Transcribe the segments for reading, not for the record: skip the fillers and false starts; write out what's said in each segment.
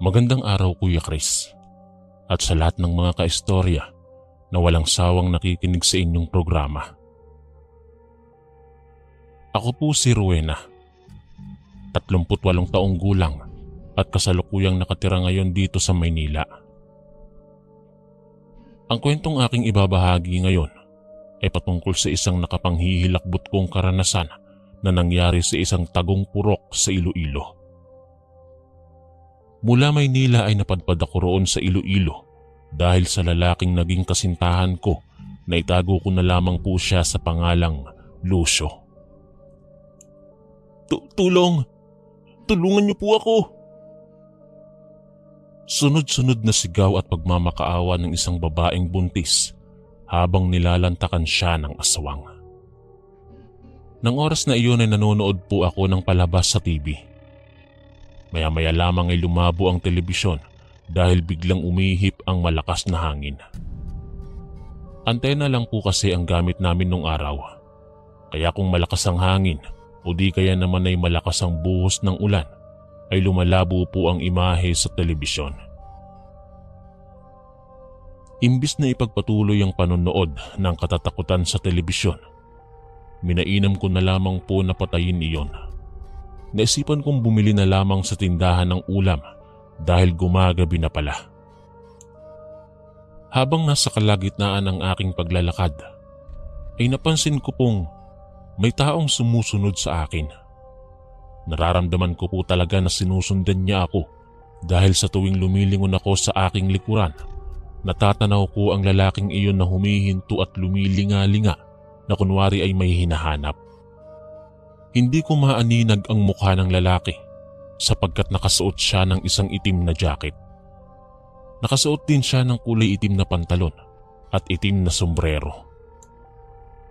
Magandang araw Kuya Chris at sa lahat ng mga kaistorya na walang sawang nakikinig sa inyong programa. Ako po si Rowena, 38 taong gulang at kasalukuyang nakatira ngayon dito sa Maynila. Ang kwentong aking ibabahagi ngayon ay patungkol sa isang nakapanghihilakbot kong karanasan na nangyari sa isang tagong purok sa Iloilo. Mula Maynila ay napadpad ako roon sa Iloilo dahil sa lalaking naging kasintahan ko na itago ko na lamang po siya sa pangalang Lucio. Tulong! Tulungan niyo po ako! Sunod-sunod na sigaw at pagmamakaawa ng isang babaeng buntis habang nilalantakan siya ng aswang. Nang oras na iyon ay nanonood po ako ng palabas sa TV. Maya-maya lamang ay lumabo ang telebisyon dahil biglang umihip ang malakas na hangin. Antena lang po kasi ang gamit namin nung araw. Kaya kung malakas ang hangin o di kaya naman ay malakas ang buhos ng ulan, ay lumalabo po ang imahe sa telebisyon. Imbis na ipagpatuloy ang panonood ng katatakutan sa telebisyon, minainam ko na lamang po na patayin iyon. Naisipan kong bumili na lamang sa tindahan ng ulam dahil gumagabi na pala. Habang nasa kalagitnaan ng aking paglalakad, ay napansin ko pong may taong sumusunod sa akin. Nararamdaman ko po talaga na sinusundan niya ako dahil sa tuwing lumilingon ako sa aking likuran, natatanaw ko ang lalaking iyon na humihinto at lumilinga-linga na kunwari ay may hinahanap. Hindi ko maaninag ang mukha ng lalaki sapagkat nakasuot siya ng isang itim na jacket. Nakasuot din siya ng kulay itim na pantalon at itim na sombrero.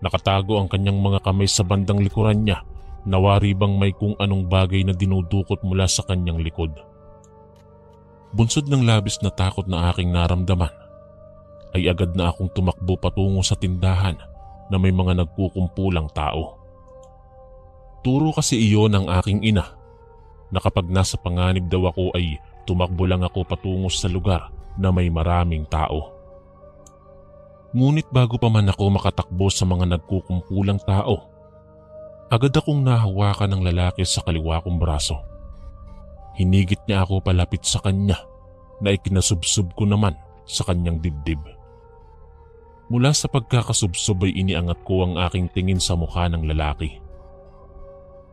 Nakatago ang kanyang mga kamay sa bandang likuran niya, nawari bang may kung anong bagay na dinudukot mula sa kanyang likod. Bunsod ng labis na takot na aking naramdaman, ay agad na akong tumakbo patungo sa tindahan na may mga nagkukumpulang tao. Turo kasi iyon ng aking ina na kapag nasa panganib daw ako ay tumakbo lang ako patungo sa lugar na may maraming tao. Ngunit bago pa man ako makatakbo sa mga nagkukumpulang tao, agad akong nahawakan ng lalaki sa kaliwa kong braso. Hinigit niya ako palapit sa kanya na ikinasubsob ko naman sa kanyang dibdib. Mula sa pagkakasubsob ay iniangat ko ang aking tingin sa mukha ng lalaki.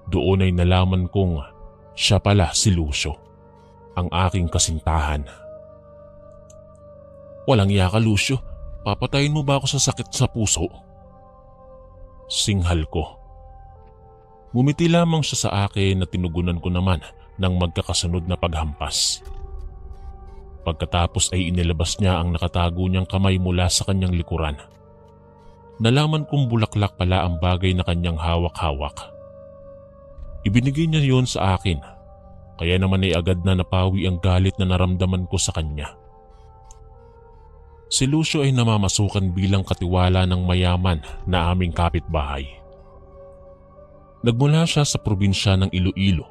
Doon ay nalaman kong siya pala si Lucio, ang aking kasintahan. Walang iya ka, Lucio. Papatayin mo ba ako sa sakit sa puso? Singhal ko. Ngumiti lamang siya sa akin na tinugunan ko naman ng magkakasunod na paghampas. Pagkatapos ay inilabas niya ang nakatago niyang kamay mula sa kanyang likuran. Nalaman kong bulaklak pala ang bagay na kanyang hawak-hawak. Ibinigay niya yon sa akin, kaya naman ay agad na napawi ang galit na naramdaman ko sa kanya. Si Lucio ay namamasukan bilang katiwala ng mayaman na aming kapitbahay. Nagmula siya sa probinsya ng Iloilo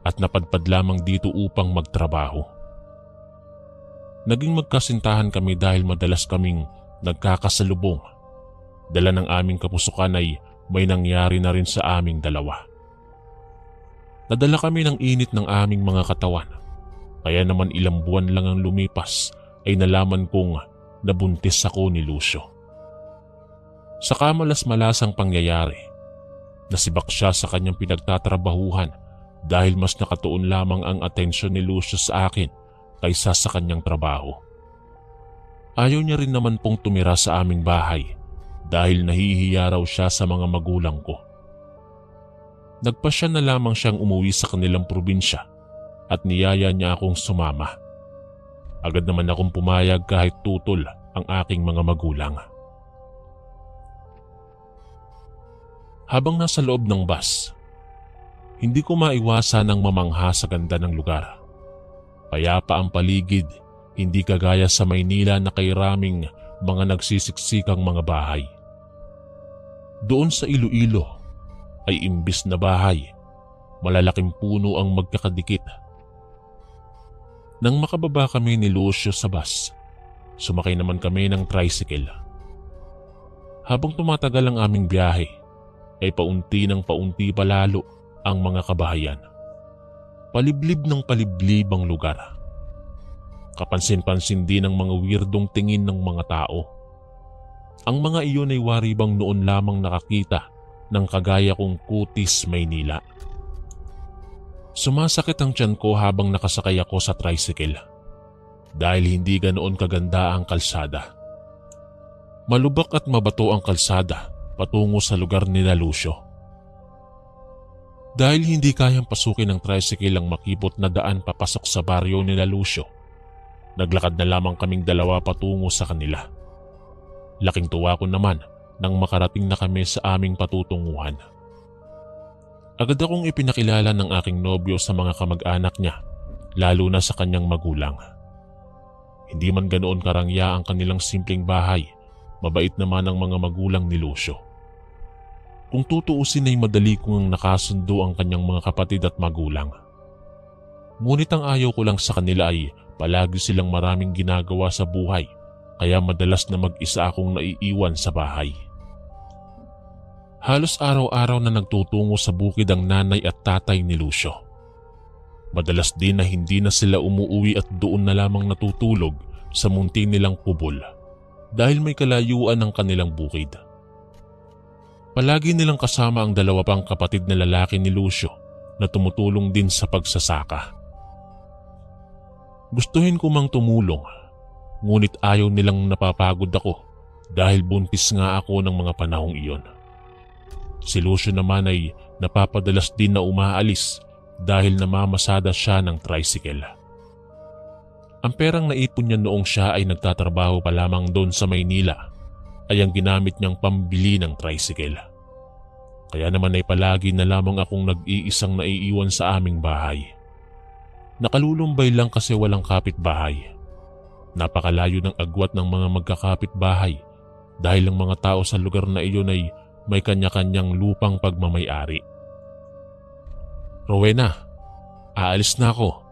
at napadpad lamang dito upang magtrabaho. Naging magkasintahan kami dahil madalas kaming nagkakasalubong. Dala ng aming kapusukan ay may nangyari na rin sa aming dalawa. Nadala kami ng init ng aming mga katawan, kaya naman ilang buwan lang ang lumipas ay nalaman kong nabuntis ako ni Lucio. Sa kamalas-malasang pangyayari, nasibak siya sa kanyang pinagtatrabahuhan dahil mas nakatuon lamang ang atensyon ni Lucio sa akin kaysa sa kanyang trabaho. Ayaw niya rin naman pong tumira sa aming bahay dahil nahihiya raw siya sa mga magulang ko. Nagpasya na lamang siyang umuwi sa kanilang probinsya at niyaya niya akong sumama. Agad naman akong pumayag kahit tutol ang aking mga magulang. Habang nasa loob ng bus, hindi ko maiwasan ang mamangha sa ganda ng lugar. Payapa ang paligid, hindi kagaya sa Maynila na kairaming mga nagsisiksikang mga bahay. Doon sa Iloilo ay imbis na bahay, malalaking puno ang magkakadikit. Nang makababa kami ni Lucio sa bus, sumakay naman kami ng tricycle. Habang tumatagal ang aming biyahe, ay paunti ng paunti palalo ang mga kabahayan. Paliblib ng paliblib ang lugar. Kapansin-pansin din ang mga weirdong tingin ng mga tao. Ang mga iyon ay wari bang noon lamang nakakita ng kagaya kong Kutis, Maynila. Sumasakit ang tiyan ko habang nakasakay ako sa tricycle dahil hindi ganoon kaganda ang kalsada. Malubak at mabato ang kalsada patungo sa lugar ni Lucio. Dahil hindi kayang pasukin ng tricycle ang makipot na daan papasok sa baryo ni Lucio, naglakad na lamang kaming dalawa patungo sa kanila. Laking tuwa ko naman nang makarating na kami sa aming patutunguhan. Agad akong ipinakilala ng aking nobyo sa mga kamag-anak niya, lalo na sa kanyang magulang. Hindi man ganoon karangya ang kanilang simpleng bahay, mabait naman ang mga magulang ni Lucio. Kung tutuusin ay madali kong nakasundo ang kanyang mga kapatid at magulang. Ngunit ang ayaw ko lang sa kanila ay palagi silang maraming ginagawa sa buhay, kaya madalas na mag-isa akong naiiwan sa bahay. Halos araw-araw na nagtutungo sa bukid ang nanay at tatay ni Lucio. Madalas din na hindi na sila umuuwi at doon na lamang natutulog sa munti nilang kubol dahil may kalayuan ang kanilang bukid. Palagi nilang kasama ang dalawa pang kapatid na lalaki ni Lucio na tumutulong din sa pagsasaka. Gustuhin ko mang tumulong, ngunit ayaw nilang napapagod ako dahil buntis nga ako ng mga panahong iyon. Si Lucio naman ay napapadalas din na umaalis dahil namamasada siya ng tricycle. Ang perang naipon niya noong siya ay nagtatrabaho pa lamang doon sa Maynila ay ang ginamit niyang pambili ng tricycle. Kaya naman ay palagi na lamang akong nag-iisang naiiwan sa aming bahay. Nakalulumbay lang kasi walang kapitbahay. Napakalayo ng agwat ng mga magkakapitbahay dahil ang mga tao sa lugar na iyon ay may kanya-kanyang lupang pagmamay-ari. Rowena, aalis na ako.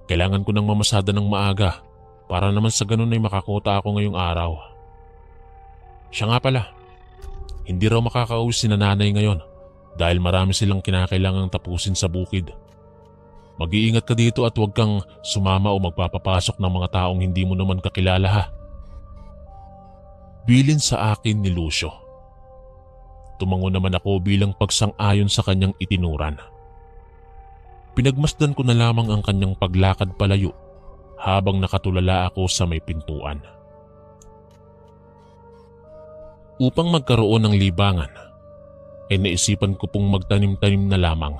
Kailangan ko ng mamasada ng maaga para naman sa ganun ay makakota ako ngayong araw. Siya nga pala, hindi raw makakauwi si nanay ngayon dahil marami silang kinakailangang tapusin sa bukid. Mag-iingat ka dito at huwag kang sumama o magpapapasok ng mga taong hindi mo naman kakilala ha. Bilin sa akin ni Lucio. Tumango naman ako bilang pagsang-ayon sa kanyang itinuran. Pinagmasdan ko na lamang ang kanyang paglakad palayo habang nakatulala ako sa may pintuan. Upang magkaroon ng libangan, ay naisipan ko pong magtanim-tanim na lamang.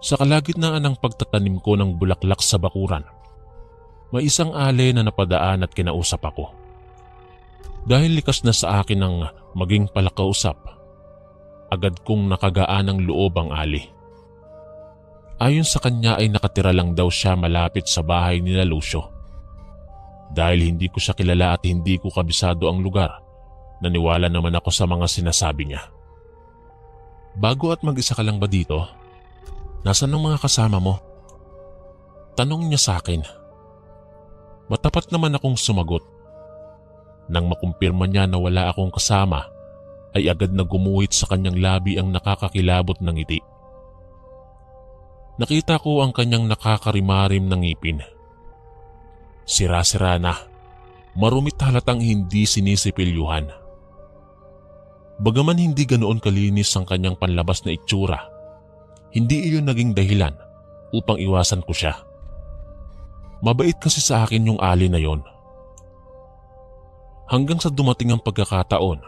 Sa kalagitnaan ng pagtatanim ko ng bulaklak sa bakuran, may isang ale na napadaan at kinausap ako. Dahil likas na sa akin ang maging palakausap, agad kong nakagaan ng loob ang ali. Ayon sa kanya ay nakatira lang daw siya malapit sa bahay ni Lucio. Dahil hindi ko siya kilala at hindi ko kabisado ang lugar, naniwala naman ako sa mga sinasabi niya. Bago at mag-isa ka lang ba dito? Nasaan ang mga kasama mo? Tanong niya sa akin. Matapat naman akong sumagot. Nang makumpirma niya na wala akong kasama, ay agad na gumuhit sa kanyang labi ang nakakakilabot ng ngiti. Nakita ko ang kanyang nakakarimarim ng ngipin. Sira-sira na, marumit halatang hindi sinisipilyuhan. Bagaman hindi ganoon kalinis ang kanyang panlabas na itsura, hindi iyon naging dahilan upang iwasan ko siya. Mabait kasi sa akin yung ali na yon. Hanggang sa dumating ang pagkakataon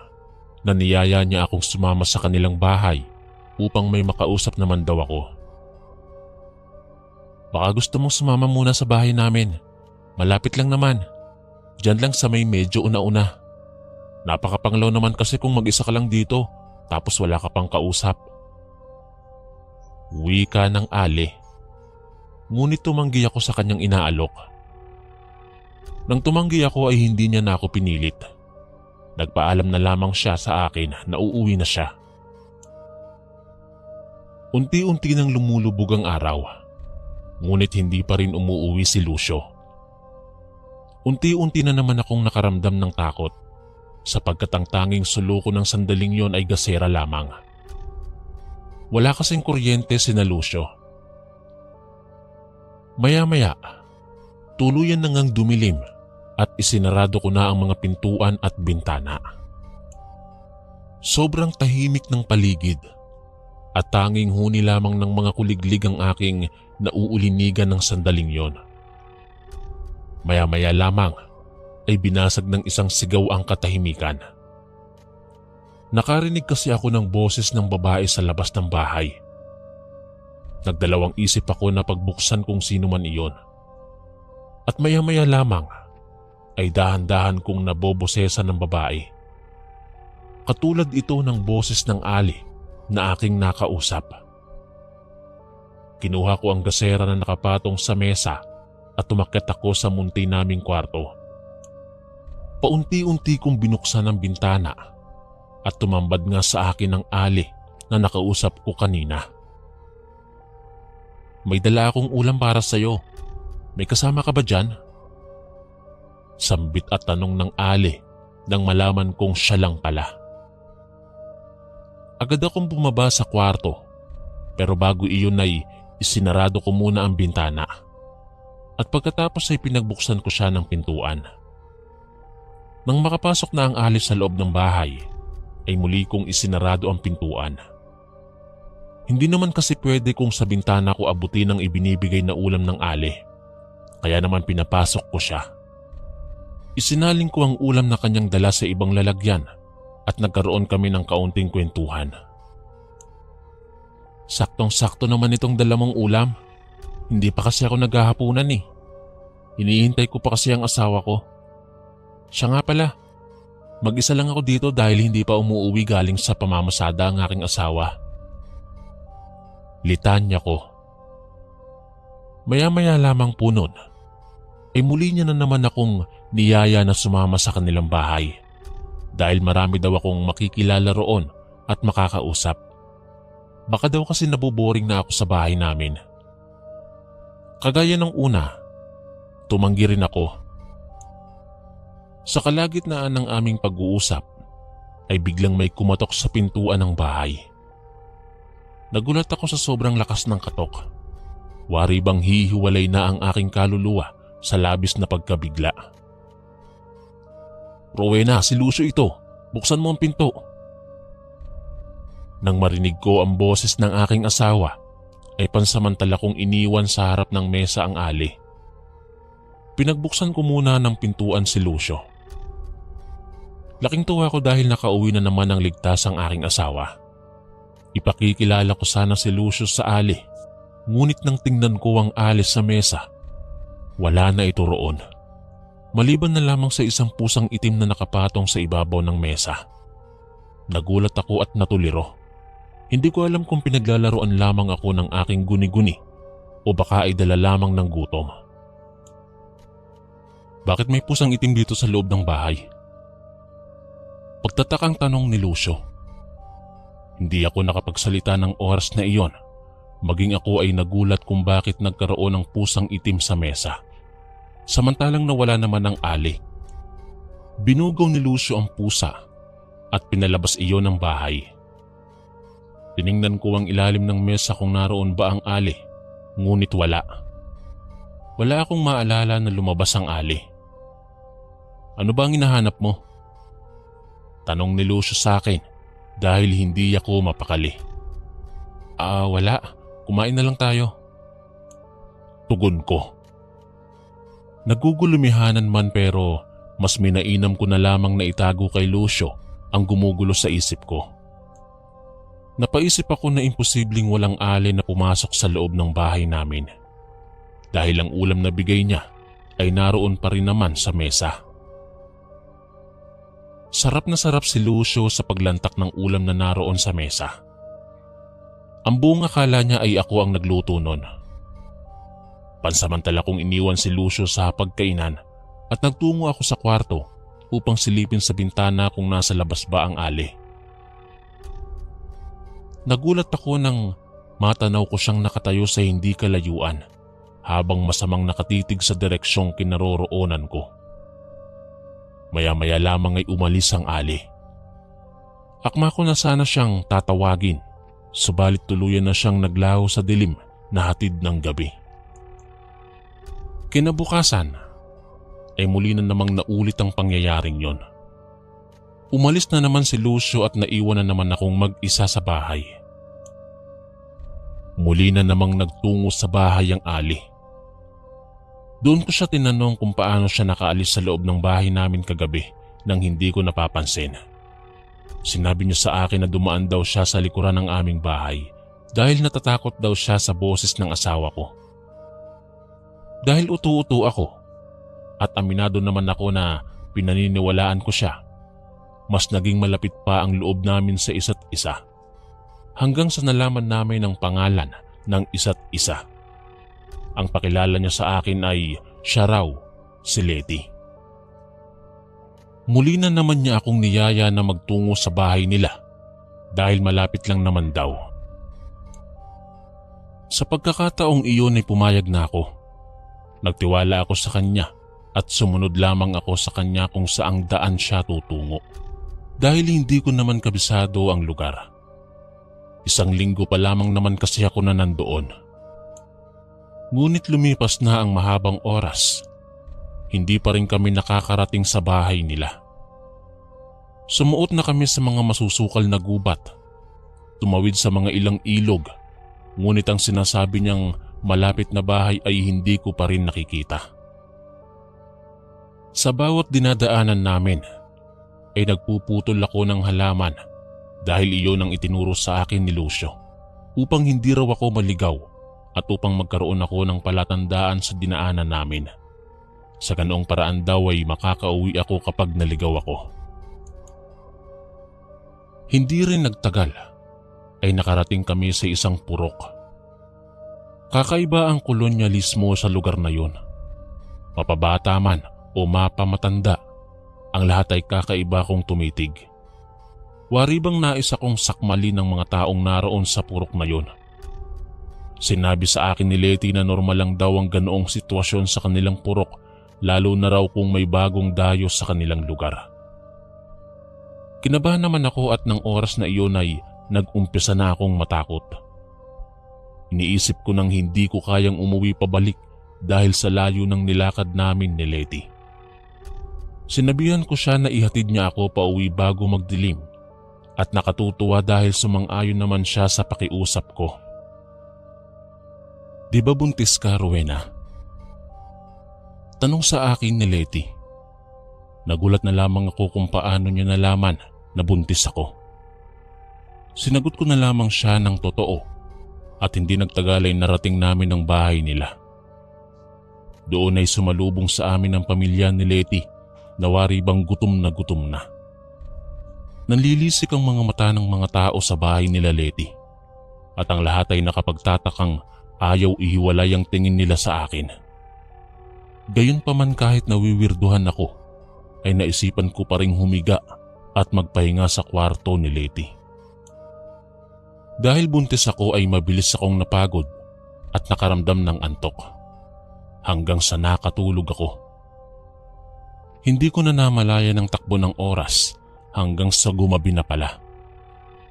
na niyaya niya akong sumama sa kanilang bahay upang may makausap naman daw ako. Baka gusto mong sumama muna sa bahay namin. Malapit lang naman. Diyan lang sa may medyo una-una. Napakapanglaw naman kasi kung mag-isa ka lang dito tapos wala ka pang kausap. Wika ng ali. Ngunit tumanggi ako sa kanyang inaalok. Nang tumanggi ako ay hindi niya na ako pinilit. Nagpaalam na lamang siya sa akin na uuwi na siya. Unti-unti nang lumulubog ang araw. Ngunit hindi pa rin umuuwi si Lucio. Unti-unti na naman akong nakaramdam ng takot sapagkat ang tanging suluko ng sandaling yon ay gasera lamang. Wala kasing kuryente sina Lucio. Maya-maya, tuluyan na ngang dumilim at isinarado ko na ang mga pintuan at bintana. Sobrang tahimik ng paligid at tanging huni lamang ng mga kuliglig ang aking nauulinigan ng sandaling yon. Maya-maya lamang ay binasag ng isang sigaw ang katahimikan. Nakarinig kasi ako ng boses ng babae sa labas ng bahay. Nagdalawang isip ako na pagbuksan kung sino man iyon. At maya-maya lamang ay dahan-dahan kong nabobosesan ng babae. Katulad ito ng boses ng ali na aking nakausap. Kinuha ko ang gasera na nakapatong sa mesa at tumakyat ako sa munti naming kwarto. Paunti-unti kong binuksan ang bintana at tumambad nga sa akin ang ali na nakausap ko kanina. "May dala akong ulam para sa'yo. May kasama ka ba dyan?" Sambit at tanong ng ali nang malaman kong siya lang pala. Agad akong bumaba sa kwarto, pero bago iyon ay isinarado ko muna ang bintana. At pagkatapos ay pinagbuksan ko siya ng pintuan. Nang makapasok na ang ali sa loob ng bahay, ay muli kong isinarado ang pintuan. Hindi naman kasi pwede kung sa bintana ko abutin ang ibinibigay na ulam ng ali, kaya naman pinapasok ko siya. Isinaling ko ang ulam na kanyang dala sa ibang lalagyan at nagkaroon kami ng kaunting kwentuhan. "Saktong-sakto naman itong dala mong ulam. Hindi pa kasi ako naghahapunan eh. Hinihintay ko pa kasi ang asawa ko. Siya nga pala, mag-isa lang ako dito dahil hindi pa umuuwi galing sa pamamasada ang aking asawa." Litanya ko. Maya-maya lamang po nun, ay muli niya na naman akong niyaya na sumama sa kanilang bahay dahil marami daw akong makikilala roon at makakausap. Baka daw kasi naboboring na ako sa bahay namin. Kagaya ng una, tumanggi rin ako. Sa kalagitnaan ng aming pag-uusap ay biglang may kumatok sa pintuan ng bahay. Nagulat ako sa sobrang lakas ng katok. Wari bang hihiwalay na ang aking kaluluwa sa labis na pagkabigla. "Rowena, si Lucio ito. Buksan mo ang pinto." Nang marinig ko ang boses ng aking asawa, ay pansamantala kong iniwan sa harap ng mesa ang ali. Pinagbuksan ko muna ng pintuan si Lucio. Laking tuwa ko dahil nakauwi na naman ng ligtas ang aking asawa. Ipakikilala ko sana si Lucio sa ali, ngunit nang tingnan ko ang ali sa mesa, wala na ito roon. Maliban na lamang sa isang pusang itim na nakapatong sa ibabaw ng mesa. Nagulat ako at natuliro. Hindi ko alam kung pinaglalaroan lamang ako ng aking guni-guni o baka ay dala lamang ng gutom. "Bakit may pusang itim dito sa loob ng bahay?" Pagtatakang tanong ni Lucio. Hindi ako nakapagsalita ng oras na iyon, maging ako ay nagulat kung bakit nagkaroon ng pusang itim sa mesa, samantalang nawala naman ang ali. Binugaw ni Lucio ang pusa at pinalabas iyon ng bahay. Tiningnan ko ang ilalim ng mesa kung naroon ba ang ali, ngunit wala. Wala akong maalala na lumabas ang ali. "Ano ba ang hinahanap mo?" Tanong ni Lucio sa akin dahil hindi ako mapakali. Wala. Kumain na lang tayo." Tugon ko. Nagugulumihanan man pero mas minainam ko na lamang na itago kay Lucio ang gumugulo sa isip ko. Napaisip ako na imposibleng walang ali na pumasok sa loob ng bahay namin dahil ang ulam na bigay niya ay naroon pa rin naman sa mesa. Sarap na sarap si Lucio sa paglantak ng ulam na naroon sa mesa. Ang buong akala niya ay ako ang nagluto nun. Pansamantala kong iniwan si Lucio sa pagkainan at nagtungo ako sa kwarto upang silipin sa bintana kung nasa labas ba ang ali. Nagulat ako nang matanaw ko siyang nakatayo sa hindi kalayuan habang masamang nakatitig sa direksyong kinaroroonan ko. Maya-maya lamang ay umalis ang ali. Akma ko na sana siyang tatawagin, subalit tuluyan na siyang naglaho sa dilim na hatid ng gabi. Kinabukasan ay muli na namang naulit ang pangyayaring yon. Umalis na naman si Lucio at naiwan na naman akong mag-isa sa bahay. Muli na namang nagtungo sa bahay ang ali. Doon ko siya tinanong kung paano siya nakaalis sa loob ng bahay namin kagabi nang hindi ko napapansin. Sinabi niya sa akin na dumaan daw siya sa likuran ng aming bahay dahil natatakot daw siya sa boses ng asawa ko. Dahil utu-utu ako at aminado naman ako na pinaniniwalaan ko siya, mas naging malapit pa ang loob namin sa isa't isa hanggang sa nalaman namin ang pangalan ng isa't isa. Ang pakilala niya sa akin ay siya raw si Letty. Muli na naman niya akong niyaya na magtungo sa bahay nila dahil malapit lang naman daw. Sa pagkakataong iyon ay pumayag na ako. Nagtiwala ako sa kanya at sumunod lamang ako sa kanya kung saang daan siya tutungo. Dahil hindi ko naman kabisado ang lugar. Isang linggo pa lamang naman kasi ako na nandoon. Ngunit lumipas na ang mahabang oras. Hindi pa rin kami nakakarating sa bahay nila. Sumuot na kami sa mga masusukal na gubat. Tumawid sa mga ilang ilog. Ngunit ang sinasabi niyang malapit na bahay ay hindi ko pa rin nakikita. Sa bawat dinadaanan namin ay nagpuputol ako ng halaman dahil iyon ang itinuro sa akin ni Lucio upang hindi raw ako maligaw at upang magkaroon ako ng palatandaan sa dinaanan namin. Sa ganoong paraan daw ay makakauwi ako kapag naligaw ako. Hindi rin nagtagal ay nakarating kami sa isang purok. Kakaiba ang kolonyalismo sa lugar na yun. Mapabata man o mapamatanda, ang lahat ay kakaiba kong tumitig. Wari bang nais akong sakmali ng mga taong naroon sa purok na yun. Sinabi sa akin ni Letty na normal lang daw ang ganoong sitwasyon sa kanilang purok, lalo na raw kung may bagong dayo sa kanilang lugar. Kinabahan naman ako at ng oras na iyon ay nag-umpisa na akong matakot. Iniisip ko nang hindi ko kayang umuwi pabalik dahil sa layo ng nilakad namin ni Letty. Sinabihan ko siya na ihatid niya ako pauwi bago magdilim at nakatutuwa dahil sumang-ayon naman siya sa pakiusap ko. "Di ba buntis ka, Rowena?" Tanong sa akin ni Letty. Nagulat na lamang ako kung paano niya nalaman na buntis ako. Sinagot ko na lamang siya ng totoo at hindi nagtagal ay narating namin ang bahay nila. Doon ay sumalubong sa amin ang pamilya ni Letty na wari bang gutom na. Nanlilisik ang mga mata ng mga tao sa bahay nila Letty at ang lahat ay nakapagtatakang ayaw ihiwalay ang tingin nila sa akin. Gayunpaman kahit nawiwirduhan ako, ay naisipan ko pa ring humiga at magpahinga sa kwarto ni Letty. Dahil buntis ako ay mabilis akong napagod at nakaramdam ng antok. Hanggang sa nakatulog ako. Hindi ko na namalayan ang takbo ng oras hanggang sa gumabi na pala.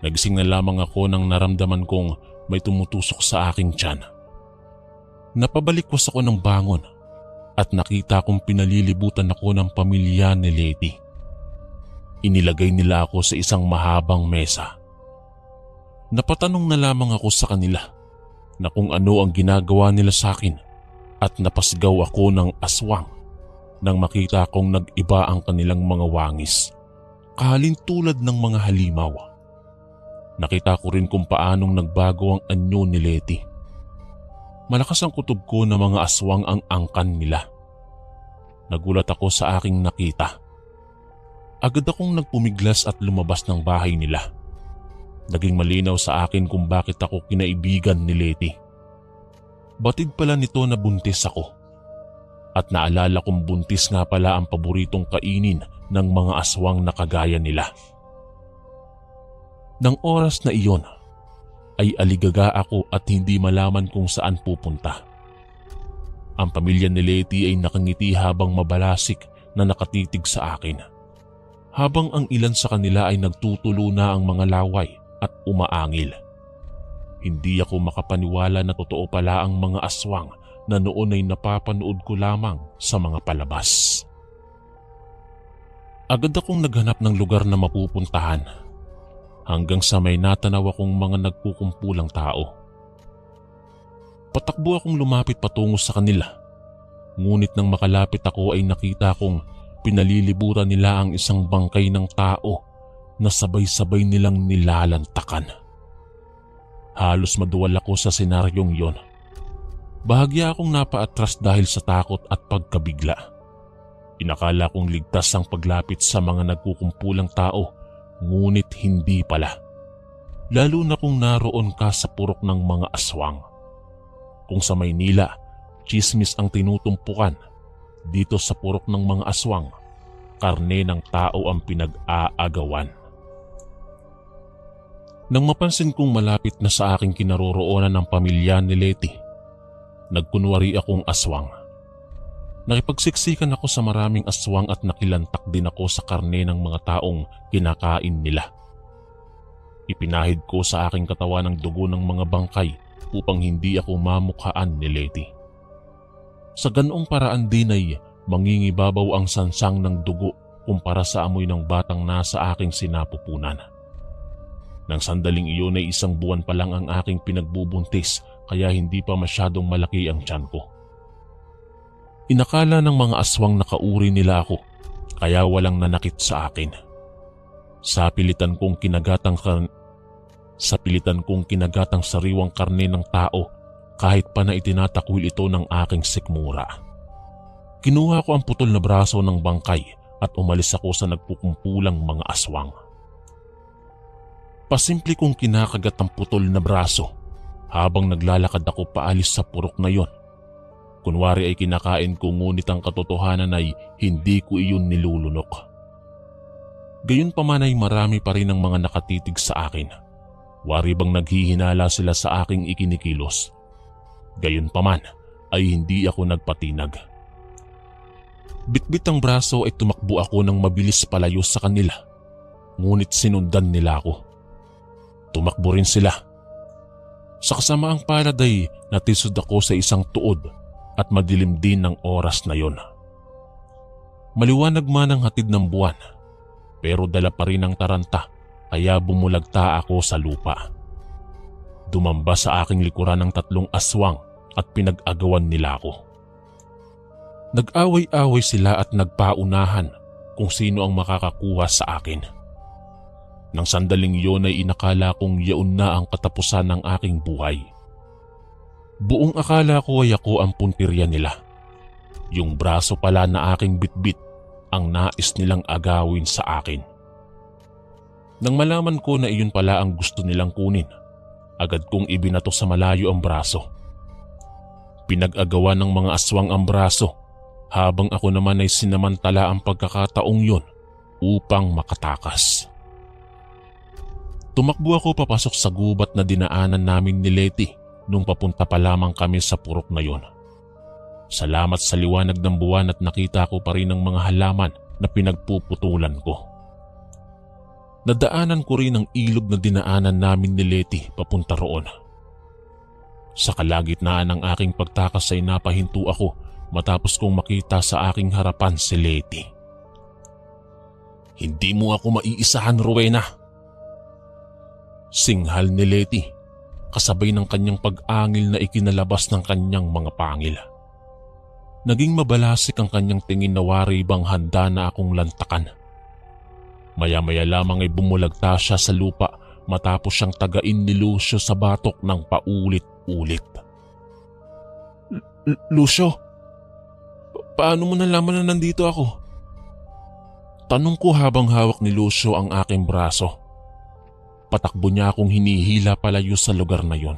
Nagising na lamang ako nang naramdaman kong may tumutusok sa aking tiyan. Napabalikwas ako ng bangon at nakita kong pinalilibutan ako ng pamilya ni Letty. Inilagay nila ako sa isang mahabang mesa. Napatanong na lamang ako sa kanila na kung ano ang ginagawa nila sa akin at napasigaw ako ng aswang nang makita kong nag-iba ang kanilang mga wangis, kahalintulad ng mga halimaw. Nakita ko rin kung paanong nagbago ang anyo ni Letty. Malakas ang kutob ko na mga aswang ang angkan nila. Nagulat ako sa aking nakita. Agad akong nagpumiglas at lumabas ng bahay nila. Naging malinaw sa akin kung bakit ako kinaibigan ni Letty. Batid pala nito na buntis ako. At naalala kong buntis nga pala ang paboritong kainin ng mga aswang na kagaya nila. Nang oras na iyon, ay aligaga ako at hindi malaman kung saan pupunta. Ang pamilya ni Leti ay nakangiti habang mabalasik na nakatitig sa akin. Habang ang ilan sa kanila ay nagtutulo na ang mga laway at umaangil. Hindi ako makapaniwala na totoo pala ang mga aswang na noon ay napapanood ko lamang sa mga palabas. Agad akong naghanap ng lugar na mapupuntahan hanggang sa may natanaw akong mga nagkukumpulang tao. Patakbo akong lumapit patungo sa kanila, ngunit nang makalapit ako ay nakita kong pinalilibutan nila ang isang bangkay ng tao na sabay-sabay nilang nilalantakan. Halos maduwal ako sa senaryong yon. Bahagya akong napaatras dahil sa takot at pagkabigla. Inakala kong ligtas ang paglapit sa mga nagkukumpulang tao, ngunit hindi pala. Lalo na kung naroon ka sa purok ng mga aswang. Kung sa Maynila, tsismis ang tinutumpukan, dito sa purok ng mga aswang, karne ng tao ang pinag-aagawan. Nang mapansin kong malapit na sa aking kinaroroonan ng pamilya ni Leti, nagkunwari akong aswang. Nakipagsiksikan ako sa maraming aswang at nakilantak din ako sa karne ng mga taong kinakain nila. Ipinahid ko sa aking katawan ang dugo ng mga bangkay upang hindi ako mamukhaan ni Leti. Sa ganoong paraan din ay mangingibabaw ang sansang ng dugo kumpara sa amoy ng batang nasa aking sinapupunan. Nang sandaling iyon ay 1 buwan pa lang ang aking pinagbubuntis kaya hindi pa masyadong malaki ang tiyan ko. Inakala ng mga aswang na kauri nila ako kaya walang nanakit sa akin. Sa pilitan kong kinagatang sariwang karne ng tao kahit pa na itinatakwil ito ng aking sikmura. Kinuha ko ang putol na braso ng bangkay at umalis ako sa nagkukumpulang mga aswang. Pasimple kong kinakagat ang putol na braso habang naglalakad ako paalis sa purok na yon. Kunwari ay kinakain ko, ngunit ang katotohanan ay hindi ko iyon nilulunok. Gayunpaman ay marami pa rin ang mga nakatitig sa akin. Wari bang naghihinala sila sa aking ikinikilos. Gayunpaman ay hindi ako nagpatinag. Bitbit ang braso ay tumakbo ako ng mabilis palayo sa kanila, ngunit sinundan nila ako. Tumakbo rin sila. Sa kasamaang palad ay natisod ako sa isang tuod at madilim din ng oras na yon. Maliwanag man ang hatid ng buwan, pero dala pa rin ang taranta kaya bumulagta ako sa lupa. Dumamba sa aking likuran ng 3 aswang at pinag-agawan nila ako. Nag-away-away sila at nagpaunahan kung sino ang makakakuha sa akin. Nang sandaling iyon ay inakala kong yaon na ang katapusan ng aking buhay. Buong akala ko ay ako ang puntirya nila. Yung braso pala na aking bitbit ang nais nilang agawin sa akin. Nang malaman ko na iyon pala ang gusto nilang kunin, agad kong ibinato sa malayo ang braso. Pinag-agawa ng mga aswang ang braso habang ako naman ay sinamantala ang pagkakataong yon upang makatakas. Tumakbo ako papasok sa gubat na dinaanan namin ni Leti nung papunta pa lamang kami sa purok na yon. Salamat sa liwanag ng buwan at nakita ko pa rin ang mga halaman na pinagpuputulan ko. Nadaanan ko rin ang ilog na dinaanan namin ni Leti papunta roon. Sa kalagitnaan ng aking pagtakas ay napahinto ako matapos kong makita sa aking harapan si Leti. "Hindi mo ako maiisahan, Rowena!" Singhal ni Leti, kasabay ng kanyang pag-angil na ikinalabas ng kanyang mga pangil. Naging mabalasik ang kanyang tingin na wari bang handa na akong lantakan. Maya-maya lamang ay bumulagta siya sa lupa matapos siyang tagain ni Lucio sa batok ng paulit-ulit. Lucio, paano mo nalaman na nandito ako?" Tanong ko habang hawak ni Lucio ang aking braso. Patakbo niya akong hinihila palayo sa lugar na yon.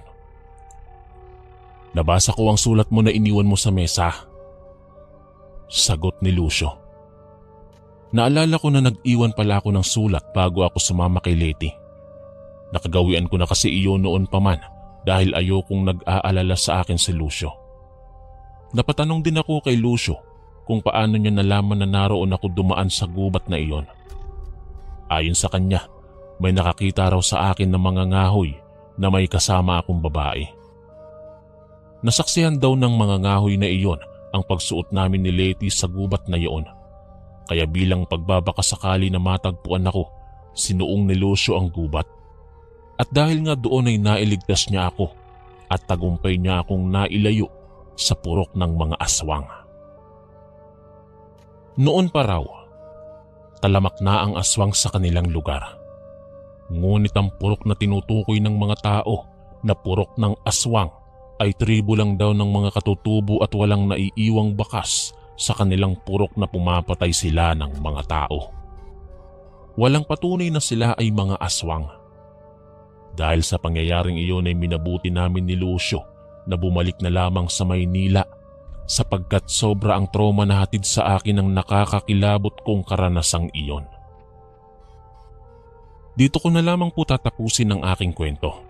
"Nabasa ko ang sulat mo na iniwan mo sa mesa," sagot ni Lucio. Naalala ko na nag-iwan pala ako ng sulat bago ako sumama kay Leti. Nakagawian ko na kasi iyon noon pa man dahil ayokong nag-aalala sa akin si Lucio. Napatanong din ako kay Lucio kung paano niya nalaman na naroon ako dumaan sa gubat na iyon. Ayon sa kanya, may nakakita raw sa akin ng mga ngahoy na may kasama akong babae. Nasaksihan daw ng mga ngahoy na iyon ang pagsuot namin ni Leti sa gubat na iyon. Kaya bilang pagbabakasakali na matagpuan ako, sinuong ni Lucio ang gubat. At dahil nga doon ay nailigtas niya ako at tagumpay niya akong nailayo sa purok ng mga aswang. Noon pa raw, talamak na ang aswang sa kanilang lugar. Ngunit ang purok na tinutukoy ng mga tao na purok ng aswang ay tribo lang daw ng mga katutubo at walang naiiwang bakas sa kanilang purok na pumapatay sila ng mga tao. Walang patunay na sila ay mga aswang. Dahil sa pangyayaring iyon ay minabuti namin ni Lucio na bumalik na lamang sa Maynila sapagkat sobra ang trauma na hatid sa akin ng nakakakilabot kong karanasang iyon. Dito ko na lamang po tatapusin ang aking kwento.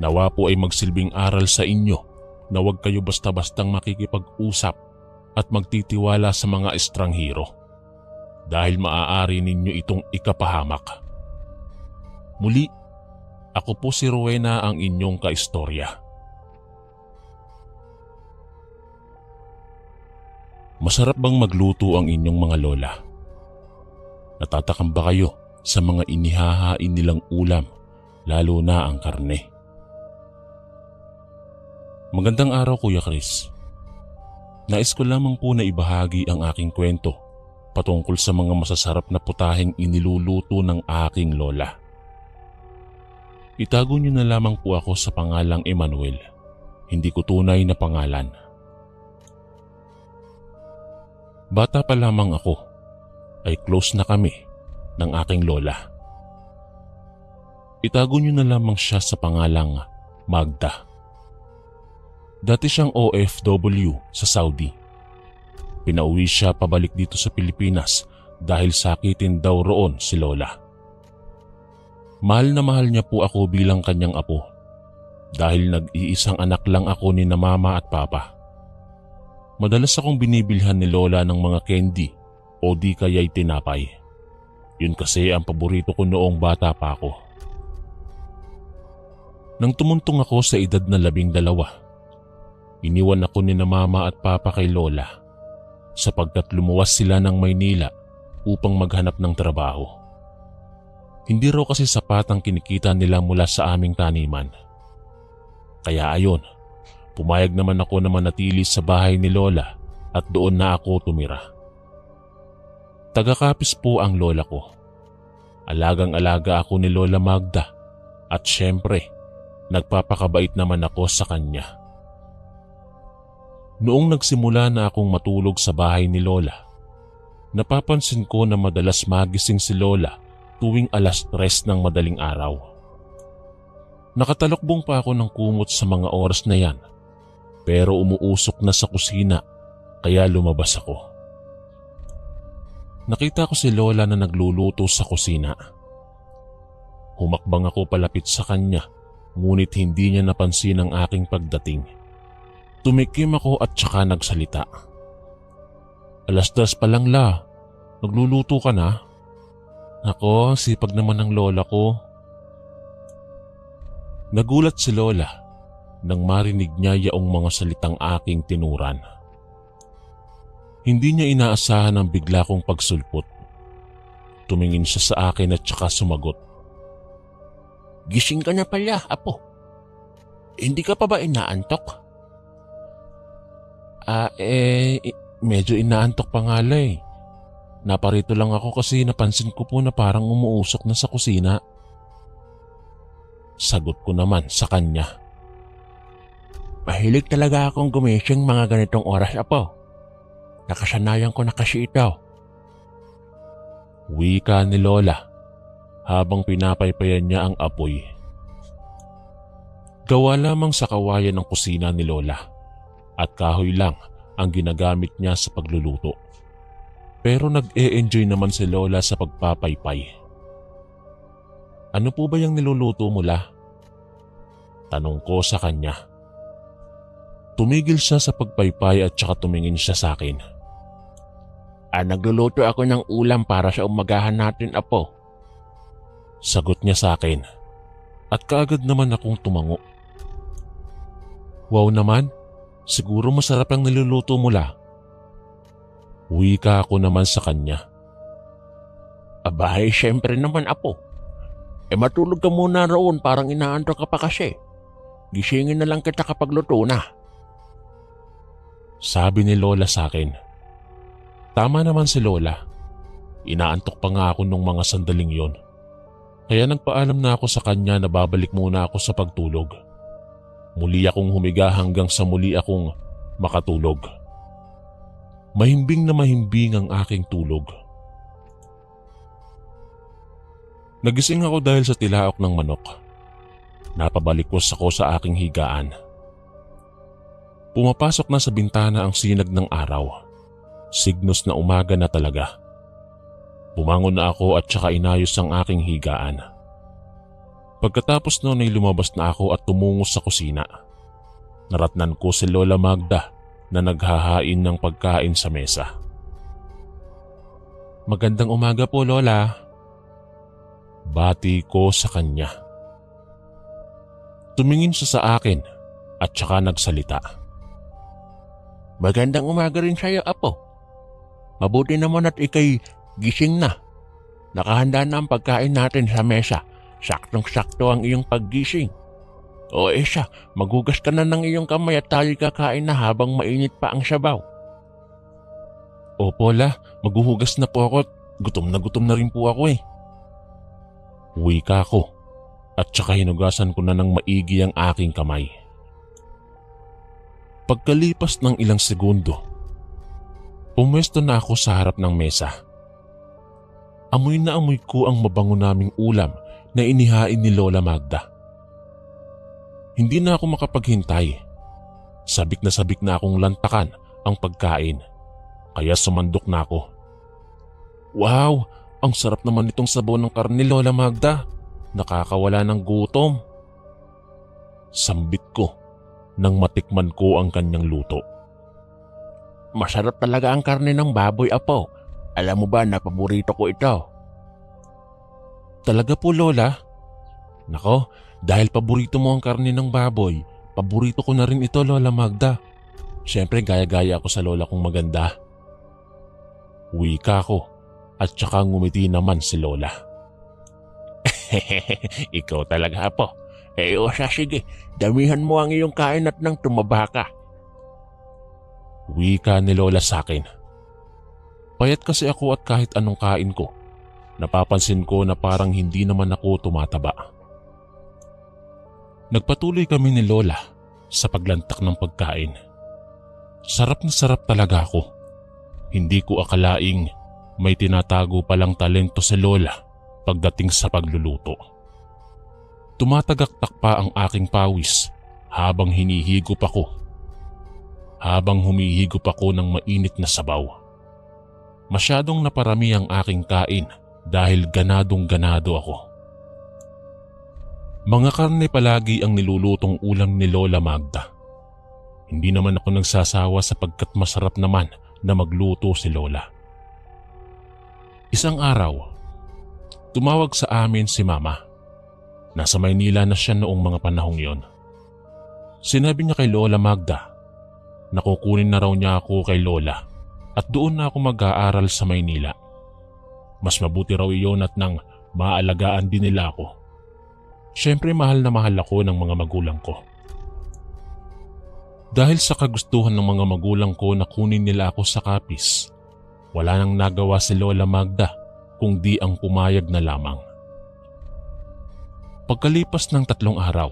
Nawa po ay magsilbing aral sa inyo na huwag kayo basta-bastang makikipag-usap at magtitiwala sa mga estranghero dahil maaari ninyo itong ikapahamak. Muli, ako po si Rowena ang inyong kaistorya. Masarap bang magluto ang inyong mga lola? Natatakam ba kayo sa mga inihahain nilang ulam, lalo na ang karne? Magandang araw, Kuya Chris. Nais ko lamang po na ibahagi ang aking kwento patungkol sa mga masasarap na putaheng iniluluto ng aking lola. Itago niyo na lamang po ako sa pangalang Emmanuel. Hindi ko tunay na pangalan. Bata pa lamang ako, ay close na kami ng aking lola. Itago niyo na lamang siya sa pangalang Magda. Dati siyang OFW sa Saudi. Pinauwi siya pabalik dito sa Pilipinas dahil sakitin daw roon si lola. Mahal na mahal niya po ako bilang kanyang apo dahil nag-iisang anak lang ako ni na mama at papa. Madalas akong binibilhan ni lola ng mga candy o di kaya'y tinapay. Yun kasi ang paborito ko noong bata pa ako. Nang tumuntong ako sa edad na 12, iniwan ako ni na mama at papa kay lola sapagkat lumuwas sila ng Maynila upang maghanap ng trabaho. Hindi raw kasi sapat ang kinikita nila mula sa aming taniman. Kaya ayon, pumayag naman ako na manatili sa bahay ni lola at doon na ako tumira. Taga-Capiz po ang lola ko. Alagang-alaga ako ni Lola Magda at syempre, nagpapakabait naman ako sa kanya. Noong nagsimula na akong matulog sa bahay ni lola, napapansin ko na madalas magising si lola tuwing 3:00 ng madaling araw. Nakatalokbong pa ako ng kumot sa mga oras na yan, pero umuusok na sa kusina kaya lumabas ako. Nakita ko si lola na nagluluto sa kusina. Humakbang ako palapit sa kanya, ngunit hindi niya napansin ang aking pagdating. Tumikim ako at saka nagsalita. 3:00 pa lang la, nagluluto ka na? Ako, sipag naman ng lola ko. Nagulat si lola nang marinig niya yaong mga salitang aking tinuran. Hindi niya inaasahan ang bigla kong pagsulpot. Tumingin siya sa akin at saka sumagot. Gising ka na pala, apo. Hindi ka pa ba inaantok? Medyo inaantok pa nga la eh. Naparito lang ako kasi napansin ko po na parang umuusok na sa kusina. Sagot ko naman sa kanya. Mahilig talaga akong gumising mga ganitong oras, apo. Nakasanayan ko na kasi ito. Wika ni lola habang pinapaypayan niya ang apoy. Gawa lamang sa kawayan ng kusina ni lola at kahoy lang ang ginagamit niya sa pagluluto. Pero nag-e-enjoy naman si lola sa pagpapaypay. Ano po ba yung niluluto mo la? Tanong ko sa kanya. Tumigil siya sa pagpaypay at saka tumingin siya sa akin. Nagluluto ako ng ulam para sa umagahan natin, apo. Sagot niya sa akin at kaagad naman akong tumango. Wow naman, siguro masarap ang niluluto mo la. Wika ako naman sa kanya. Abahay, syempre naman, apo. Matulog ka muna roon, parang inaantok ka pa kasi. Gisingin na lang kita kapag luto na. Sabi ni Lola sa akin. Tama naman si Lola. Inaantok pa nga ako nung mga sandaling yon. Kaya nagpaalam na ako sa kanya na babalik muna ako sa pagtulog. Muli akong humiga hanggang sa muli akong makatulog. Mahimbing na mahimbing ang aking tulog. Nagising ako dahil sa tilaok ng manok. Napabalikwas ako sa aking higaan. Pumapasok na sa bintana ang sinag ng araw. Signos na umaga na talaga. Bumangon na ako at saka inayos ang aking higaan. Pagkatapos noon ay lumabas na ako at tumungo sa kusina. Naratnan ko si Lola Magda na naghahain ng pagkain sa mesa. Magandang umaga po, Lola. Bati ko sa kanya. Tumingin siya sa akin at saka nagsalita. Magandang umaga rin sa'yo, apo. Mabuti naman at ikay gising na. Nakahanda na ang pagkain natin sa mesa. Saktong-sakto ang iyong paggising. O siya, maghugas ka na ng iyong kamay at tayo kakain na habang mainit pa ang sabaw. Opo, La, maghuhugas na po ako at gutom na rin po ako eh. Wika ko at saka hinugasan ko na ng maigi ang aking kamay. Pagkalipas ng ilang segundo, pumwesto na ako sa harap ng mesa. Amoy na amoy ko ang mabango naming ulam na inihain ni Lola Magda. Hindi na ako makapaghintay. Sabik na akong lantakan ang pagkain, kaya sumandok na ako. Wow! Ang sarap naman itong sabaw ng karne, Lola Magda. Nakakawala ng gutom. Sambit ko nang matikman ko ang kanyang luto. Masarap talaga ang karne ng baboy, apo. Alam mo ba na paborito ko ito? Talaga po, Lola? Nako, dahil paborito mo ang karne ng baboy, paborito ko na rin ito, Lola Magda. Siyempre gaya-gaya ako sa lola kong maganda. Wika ko at saka ngumiti naman si Lola. Ikaw talaga, apo. O siya, sige, damihan mo ang iyong kain at nang tumaba ka. Wika ni Lola sa akin. Payat kasi ako at kahit anong kain ko, napapansin ko na parang hindi naman ako tumataba. Nagpatuloy kami ni Lola sa paglantak ng pagkain. Sarap na sarap talaga ako. Hindi ko akalaing may tinatago palang talento si Lola pagdating sa pagluluto. Tumatagaktak pa ang aking pawis habang hinihigop ako. Habang humihigop ako ng mainit na sabaw. Masyadong naparami ang aking kain dahil ganadong-ganado ako. Mga karne palagi ang nilulutong ulam ni Lola Magda. Hindi naman ako nagsasawa sapagkat masarap naman na magluto si Lola. Isang araw, tumawag sa amin si Mama. Nasa Maynila na siya noong mga panahong yon. Sinabi niya kay Lola Magda na kukunin na raw niya ako kay Lola at doon na ako mag-aaral sa Maynila. Mas mabuti raw iyon at nang maalagaan din nila ako. Siyempre mahal na mahal ako ng mga magulang ko. Dahil sa kagustuhan ng mga magulang ko na kunin nila ako sa kapis, wala nang nagawa si Lola Magda kung di ang pumayag na lamang. Pagkalipas ng 3 araw,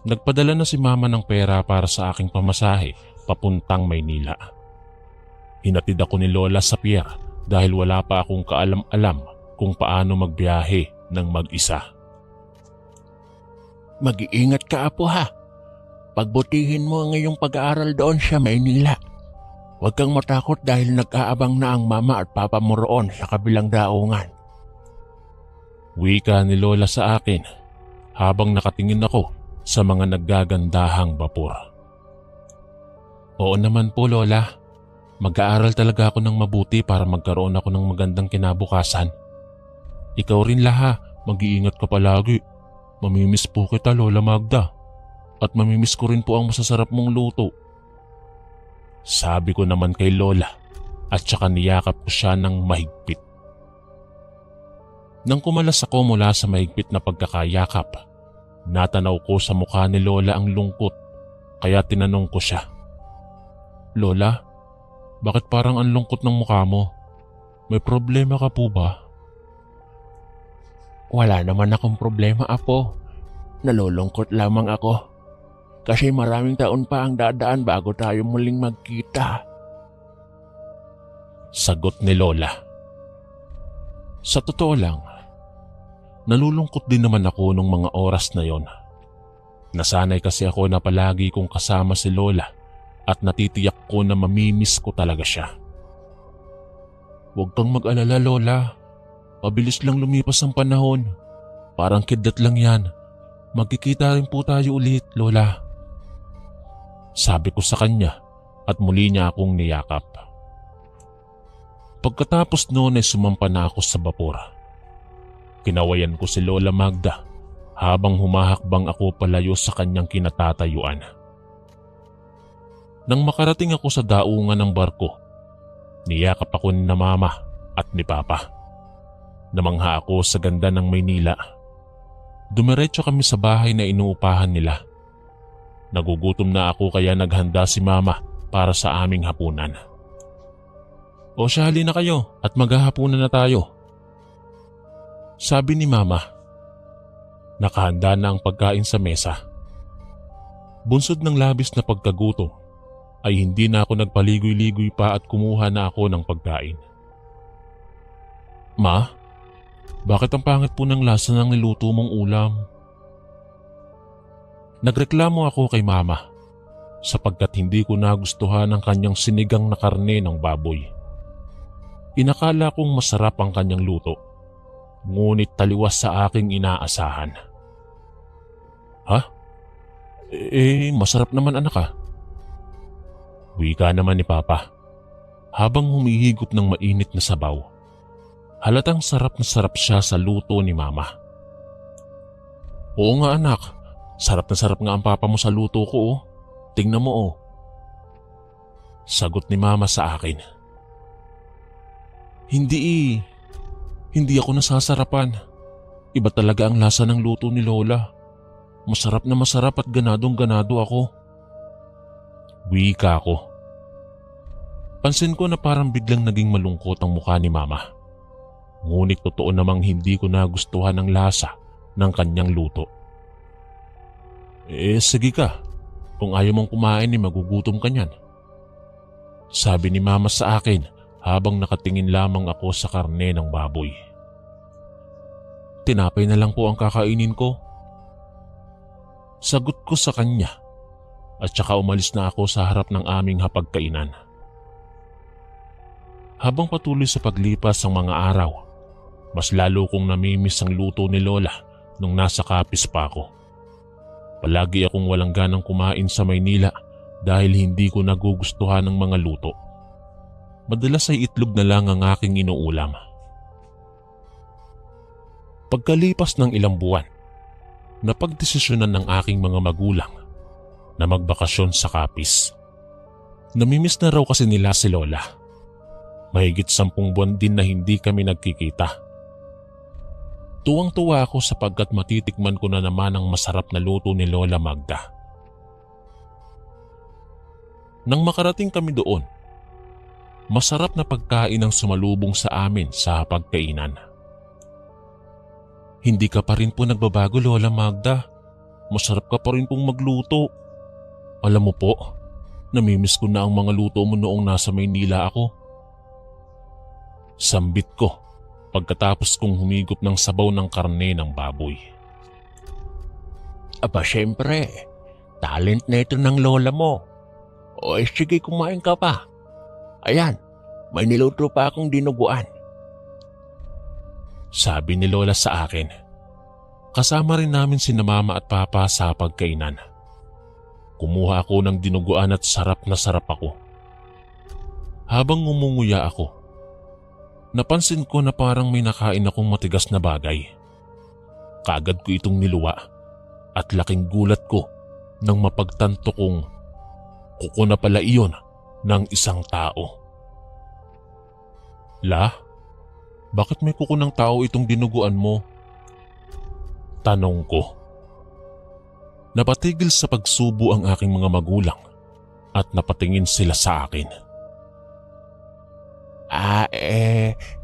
nagpadala na si Mama ng pera para sa aking pamasahe papuntang Maynila. Hinatid ako ni Lola sa pier dahil wala pa akong kaalam-alam kung paano magbiyahe ng mag-isa. Mag-iingat ka, apo, ha. Pagbutihin mo ang iyong pag-aaral doon sa Maynila. Huwag kang matakot dahil nag-aabang na ang mama at papa mo roon sa kabilang daungan. Wika ni Lola sa akin habang nakatingin ako sa mga naggagandahang bapor. Oo naman po, Lola. Mag-aaral talaga ako ng mabuti para magkaroon ako ng magandang kinabukasan. Ikaw rin, Laha. Mag-iingat ka palagi. Mamimiss po kita, Lola Magda. At mamimiss ko rin po ang masasarap mong luto. Sabi ko naman kay Lola at saka niyakap ko siya ng mahigpit. Nang kumalas ako mula sa mahigpit na pagkakayakap, natanaw ko sa mukha ni Lola ang lungkot kaya tinanong ko siya. Lola, bakit parang ang lungkot ng mukha mo? May problema ka po ba? Wala naman akong problema, Apo. Nalulungkot lamang ako. Kasi maraming taon pa ang dadaan bago tayo muling magkita. Sagot ni Lola. Sa totoo lang, nalulungkot din naman ako nung mga oras na yon. Nasanay kasi ako na palagi kong kasama si Lola at natitiyak ko na mamimiss ko talaga siya. Huwag kang mag-alala, Lola. Pabilis lang lumipas ang panahon. Parang kidlat lang yan. Magkikita rin po tayo ulit, Lola. Sabi ko sa kanya at muli niya akong niyakap. Pagkatapos noon ay sumampa na ako sa bapor. Kinawayan ko si Lola Magda habang humahakbang ako palayo sa kanyang kinatatayuan. Nang makarating ako sa daungan ng barko, niyakap ako ni na Mama at ni Papa. Namangha ako sa ganda ng Maynila. Dumiretso kami sa bahay na inuupahan nila. Nagugutom na ako kaya naghanda si Mama para sa aming hapunan. O siya, halina kayo at maghahapunan na tayo. Sabi ni Mama. Nakahanda na ang pagkain sa mesa. Bunsod ng labis na pagkagutom ay hindi na ako nagpaligoy-ligoy pa at kumuha na ako ng pagkain. Ma, bakit ang pangit po ng lasa ng niluto mong ulam? Nagreklamo ako kay Mama sapagkat hindi ko nagustuhan ang kanyang sinigang na karne ng baboy. Inakala kong masarap ang kanyang luto, ngunit taliwas sa aking inaasahan. Ha? Masarap naman anak ah. Wika naman ni Papa habang humihigop ng mainit na sabaw. Halatang sarap na sarap siya sa luto ni Mama. Oo nga anak, sarap na sarap nga ang papa mo sa luto ko oh. Tingnan mo oh. Sagot ni Mama sa akin. Hindi ako nasasarapan. Iba talaga ang lasa ng luto ni Lola. Masarap na masarap at ganadong-ganado ako. Wika ko. Pansin ko na parang biglang naging malungkot ang mukha ni Mama. Ngunit totoo namang hindi ko nagustuhan ang lasa ng kanyang luto. Sige ka. Kung ayaw mong kumain magugutom ka niyan. Sabi ni Mama sa akin habang nakatingin lamang ako sa karne ng baboy. Tinapay na lang po ang kakainin ko. Sagot ko sa kanya at saka umalis na ako sa harap ng aming hapagkainan. Habang patuloy sa paglipas ang mga araw, mas lalo kong namimiss ang luto ni Lola nung nasa Capiz pa ako. Palagi akong walang ganang kumain sa Maynila dahil hindi ko nagugustuhan ng mga luto. Madalas ay itlog na lang ang aking inuulam. Pagkalipas ng ilang buwan, napagdesisyonan ng aking mga magulang na magbakasyon sa Capiz. Namimiss na raw kasi nila si Lola. Mahigit 10 buwan din na hindi kami nagkikita. Tuwang-tuwa ako sapagkat matitikman ko na naman ang masarap na luto ni Lola Magda. Nang makarating kami doon, masarap na pagkain ang sumalubong sa amin sa pagkainan. Hindi ka pa rin po nagbabago, Lola Magda. Masarap ka pa rin pong magluto. Alam mo po, namimiss ko na ang mga luto mo noong nasa Maynila ako. Sambit ko pagkatapos kong humigop ng sabaw ng karne ng baboy. Aba syempre, talent na ito ng lola mo. O sige, kumain ka pa. Ayan, may niluto pa akong dinuguan. Sabi ni Lola sa akin. Kasama rin namin sina Mama at Papa sa pagkainan. Kumuha ako ng dinuguan at sarap na sarap ako. Habang ngumunguya ako, napansin ko na parang may nakain akong matigas na bagay. Kaagad ko itong niluwa at laking gulat ko nang mapagtanto kong kuko na pala iyon ng isang tao. La, bakit may kuko ng tao itong dinuguan mo? Tanong ko. Napatigil sa pagsubo ang aking mga magulang at napatingin sila sa akin.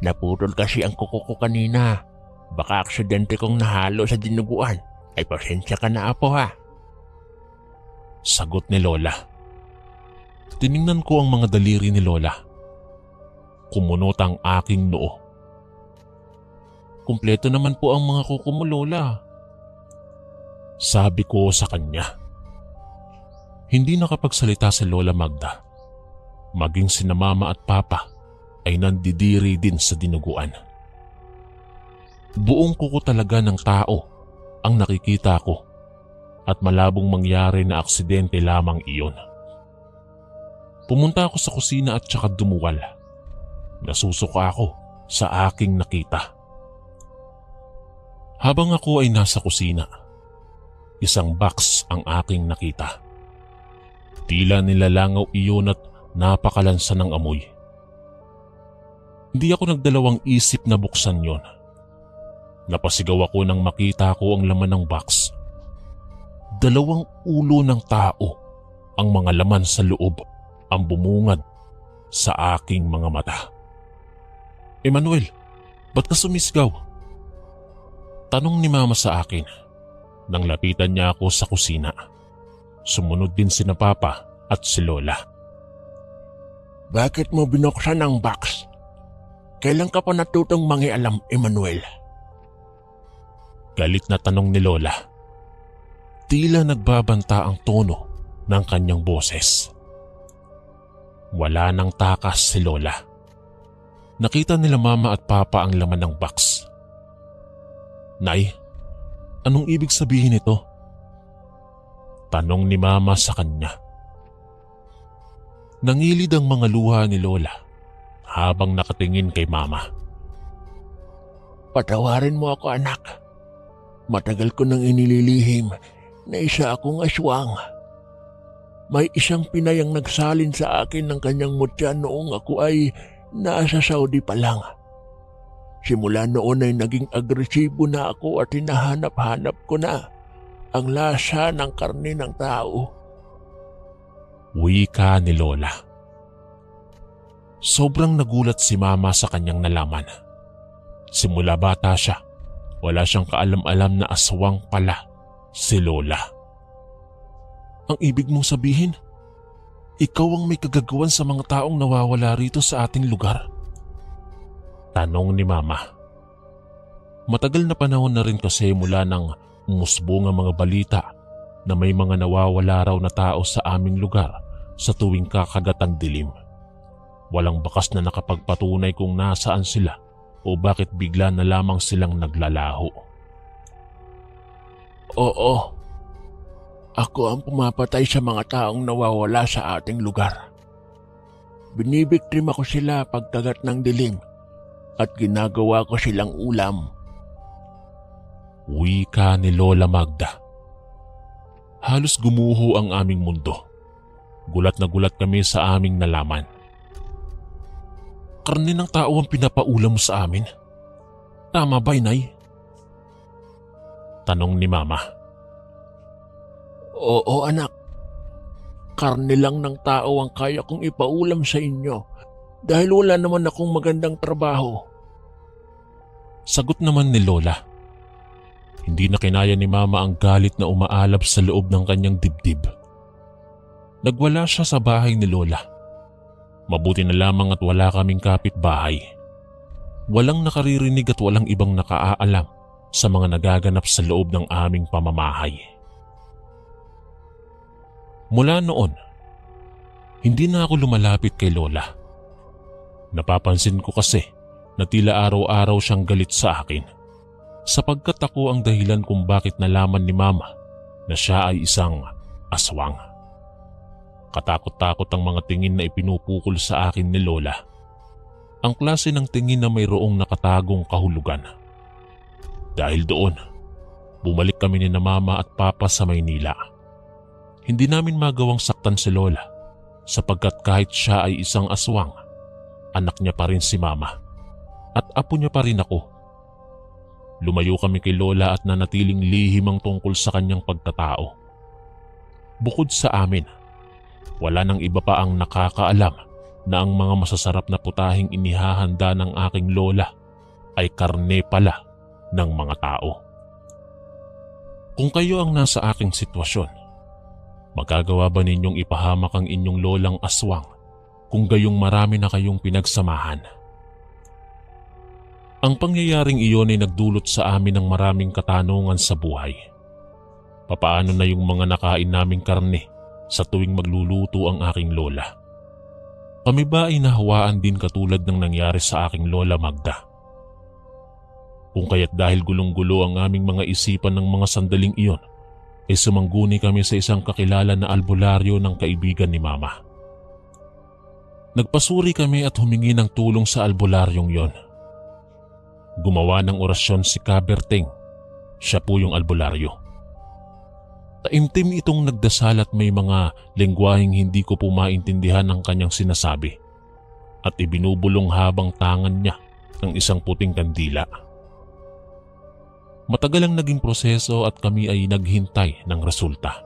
Naputol kasi ang kuko ko kanina. Baka aksidente kong nahalo sa dinuguan. Ay pasensya ka na, apo, ha? Sagot ni Lola. Tiningnan ko ang mga daliri ni Lola. Kumunot ang aking noo. Kumpleto naman po ang mga kuko mo, Lola. Sabi ko sa kanya. Hindi nakapagsalita si Lola Magda. Maging sina Mama at Papa ay nandidiri din sa dinuguan. Buong kuko talaga ng tao ang nakikita ko at malabong mangyari na aksidente lamang iyon. Pumunta ako sa kusina at saka dumuwal. Nasusuka ako sa aking nakita. Habang ako ay nasa kusina, isang box ang aking nakita. Tila nilalangaw iyon at napakalansa ng amoy. Hindi ako nagdalawang isip na buksan yon. Napasigaw ako nang makita ko ang laman ng box. 2 ulo ng tao ang mga laman sa loob ang bumungad sa aking mga mata. Emmanuel, ba't ka sumisgaw? Tanong ni Mama sa akin nang lapitan niya ako sa kusina. Sumunod din sina Papa at si Lola. Bakit mo binuksan ang box? Kailan ka pa natutong mangialam, Emmanuel? Galit na tanong ni Lola. Tila nagbabanta ang tono ng kanyang boses. Wala nang takas si Lola. Nakita nila Mama at Papa ang laman ng box. Nay, anong ibig sabihin ito? Tanong ni Mama sa kanya. Nangilid ang mga luha ni Lola habang nakatingin kay Mama. Patawarin mo ako, anak. Matagal ko nang inililihim na isa akong aswang. May isang Pinay ang nagsalin sa akin ng kanyang mutya noong ako ay nasa Saudi pa lang. Simula noon ay naging agresibo na ako at hinahanap-hanap ko na ang lasa ng karne ng tao. Wika ni Lola. Sobrang nagulat si Mama sa kanyang nalaman. Simula bata siya, wala siyang kaalam-alam na aswang pala si Lola. Ang ibig mong sabihin, ikaw ang may kagagawan sa mga taong nawawala rito sa ating lugar? Tanong ni Mama. Matagal na panahon na rin kasi mula nang umusbong ang mga balita na may mga nawawala raw na tao sa aming lugar sa tuwing kakagat ang dilim. Walang bakas na nakapagpatunay kung nasaan sila o bakit bigla na lamang silang naglalaho. Oo, ako ang pumapatay sa mga taong nawawala sa ating lugar. Binibiktima ko sila pagkagat ng dilim at ginagawa ko silang ulam. Wika ni Lola Magda. Halos gumuho ang aming mundo. Gulat na gulat kami sa aming nalaman. Karne ng tao ang pinapaulam mo sa amin? Tama ba, Inay? Tanong ni Mama. Oo, anak. Karne lang ng tao ang kaya kong ipaulam sa inyo dahil wala naman akong magandang trabaho. Sagot naman ni Lola. Hindi na kinaya ni Mama ang galit na umaalab sa loob ng kanyang dibdib. Nagwala siya sa bahay ni Lola. Mabuti na lamang at wala kaming kapitbahay. Walang nakaririnig at walang ibang nakaalam sa mga nagaganap sa loob ng aming pamamahay. Mula noon, hindi na ako lumalapit kay Lola. Napapansin ko kasi na tila araw-araw siyang galit sa akin sapagkat ako ang dahilan kung bakit nalaman ni Mama na siya ay isang aswang. Katakot-takot ang mga tingin na ipinupukol sa akin ni Lola. Ang klase ng tingin na mayroong nakatagong kahulugan. Dahil doon, bumalik kami ni na Mama at Papa sa Maynila. Hindi namin magawang saktan si Lola sapagkat kahit siya ay isang aswang, anak niya pa rin si Mama at apo niya pa rin ako. Lumayo kami kay Lola at nanatiling lihim ang tungkol sa kanyang pagkatao. Bukod sa amin, wala nang iba pa ang nakakaalam na ang mga masasarap na putahing inihahanda ng aking lola ay karne pala ng mga tao. Kung kayo ang nasa aking sitwasyon, magagawa ba ninyong ipahamak ang inyong lolang aswang kung gayong marami na kayong pinagsamahan? Ang pangyayaring iyon ay nagdulot sa amin ng maraming katanungan sa buhay. Papaano na yung mga nakain naming karne sa tuwing magluluto ang aking lola? Kami ba ay nahawaan din katulad ng nangyari sa aking Lola Magda? Kung kaya't dahil gulong-gulo ang aming mga isipan ng mga sandaling iyon, ay sumangguni kami sa isang kakilala na albularyo ng kaibigan ni Mama. Nagpasuri kami at humingi ng tulong sa albularyong iyon. Gumawa ng orasyon si Kaberteng. Siya po yung albularyo. Taimtim itong nagdasal at may mga lengguaheng hindi ko po maintindihan ang kanyang sinasabi at ibinubulong habang tangan niya ng isang puting kandila. Matagal ang naging proseso at kami ay naghintay ng resulta.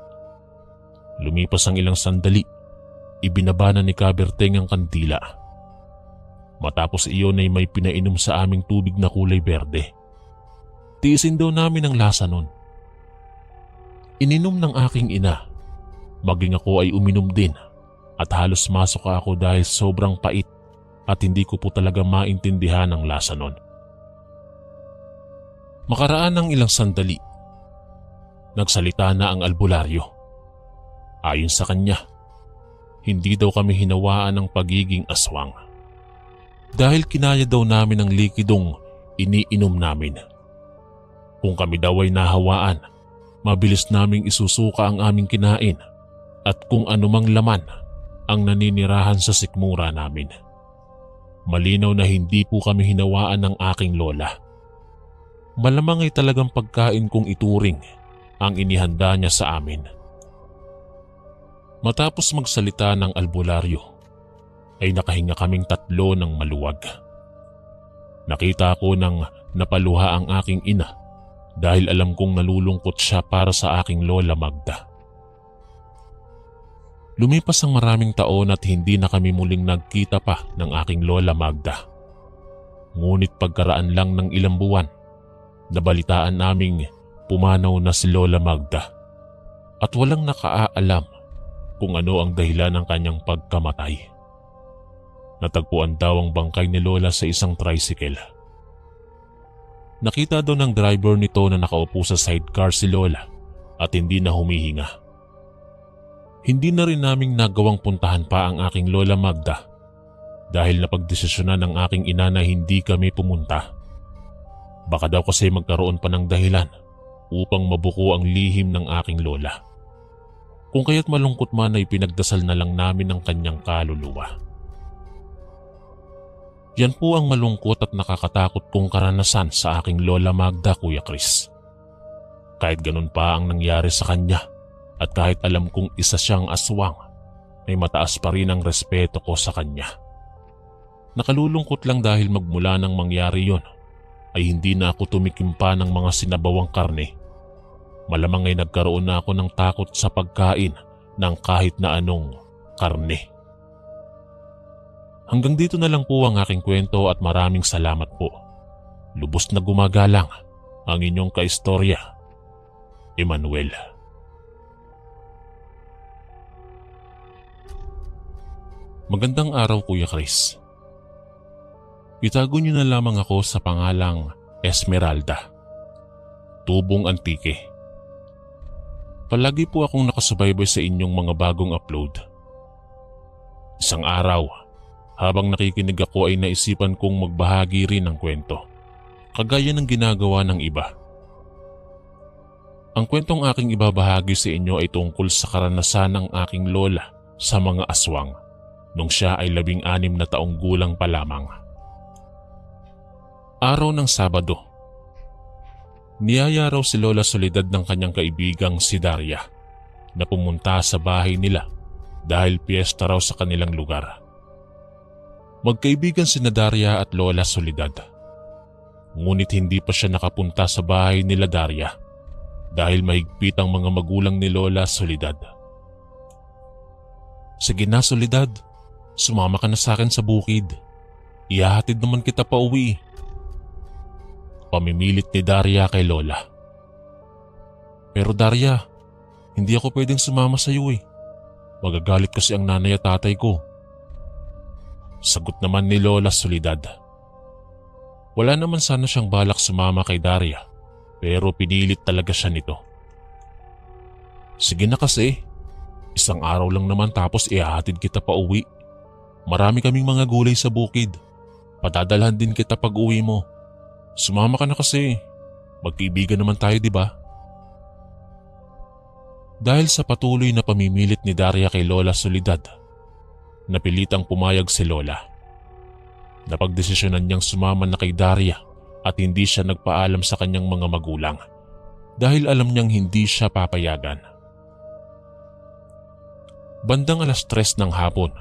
Lumipas ang ilang sandali, ibinaba na ni Kaberteng ang kandila. Matapos iyon ay may pinainom sa aming tubig na kulay berde. Tiisin daw namin ang lasa nun. Ininom ng aking ina, maging ako ay uminom din at halos masok ako dahil sobrang pait at hindi ko po talaga maintindihan ang lasa nun. Makaraan ng ilang sandali, nagsalita na ang albularyo. Ayon sa kanya, hindi daw kami hinawaan ng pagiging aswang. Dahil kinaya daw namin ang likidong iniinom namin. Kung kami daw ay nahawaan, mabilis naming isusuka ang aming kinain at kung anumang laman ang naninirahan sa sikmura namin. Malinaw na hindi po kami hinawaan ng aking lola. Malamang ay talagang pagkain kong ituring ang inihanda niya sa amin. Matapos magsalita ng albularyo, ay nakahinga kaming tatlo ng maluwag. Nakita ko nang napaluha ang aking ina dahil alam kong nalulungkot siya para sa aking Lola Magda. Lumipas ang maraming taon at hindi na kami muling nagkita pa ng aking Lola Magda. Ngunit pagkaraan lang ng ilang buwan, nabalitaan naming pumanaw na si Lola Magda at walang nakaalam kung ano ang dahilan ng kanyang pagkamatay. Natagpuan daw ang bangkay ni Lola sa isang tricycle. Nakita daw ng driver nito na nakaupo sa sidecar si Lola at hindi na humihinga. Hindi na rin naming nagawang puntahan pa ang aking Lola Magda dahil napagdesisyonan ng aking ina na hindi kami pumunta. Baka daw kasi magkaroon pa ng dahilan upang mabuko ang lihim ng aking Lola. Kung kaya't malungkot man ay pinagdasal na lang namin ang kanyang kaluluwa. Yan po ang malungkot at nakakatakot kong karanasan sa aking Lola Magda, Kuya Chris. Kahit ganun pa ang nangyari sa kanya at kahit alam kong isa siyang aswang, ay mataas pa rin ang respeto ko sa kanya. Nakalulungkot lang dahil magmula nang mangyari yon, ay hindi na ako tumikim pa ng mga sinabawang karne. Malamang ay nagkaroon na ako ng takot sa pagkain ng kahit na anong karne. Hanggang dito na lang po ang aking kwento at maraming salamat po. Lubos na gumagalang ang inyong kaistorya, Emmanuel. Magandang araw, Kuya Chris. Itago niyo na lamang ako sa pangalang Esmeralda, Tubong Antique. Palagi po akong nakasubaybay sa inyong mga bagong upload. Isang araw, habang nakikinig ako ay naisipan kong magbahagi rin ng kwento, kagaya ng ginagawa ng iba. Ang kwentong aking ibabahagi sa inyo ay tungkol sa karanasan ng aking lola sa mga aswang nung siya ay 16 na taong gulang pa lamang. Araw ng Sabado. Niyaya raw si Lola Soledad ng kanyang kaibigang si Daria na pumunta sa bahay nila dahil piyesta raw sa kanilang lugar. Magkaibigan sina Daria at Lola Soledad. Ngunit hindi pa siya nakapunta sa bahay nila Daria dahil mahigpit ang mga magulang ni Lola Soledad. "Sige na Soledad, sumama ka na sa akin sa bukid. Ihahatid naman kita pa uwi." Pamimilit ni Daria kay Lola. "Pero Daria, hindi ako pwedeng sumama sa iyo eh. Magagalit kasi ang nanay at tatay ko." Sagot naman ni Lola Soledad. Wala naman sana siyang balak sumama kay Daria pero pinilit talaga siya nito. "Sige na kasi, isang araw lang naman tapos ihahatid kita pa uwi. Marami kaming mga gulay sa bukid. Padadalhan din kita pag uwi mo. Sumama ka na kasi, magkaibigan naman tayo di ba?" Dahil sa patuloy na pamimilit ni Daria kay Lola Soledad, napilitang pumayag si Lola. Napagdesisyonan niyang sumama na kay Daria at hindi siya nagpaalam sa kanyang mga magulang dahil alam niyang hindi siya papayagan. Bandang 3:00 ng hapon,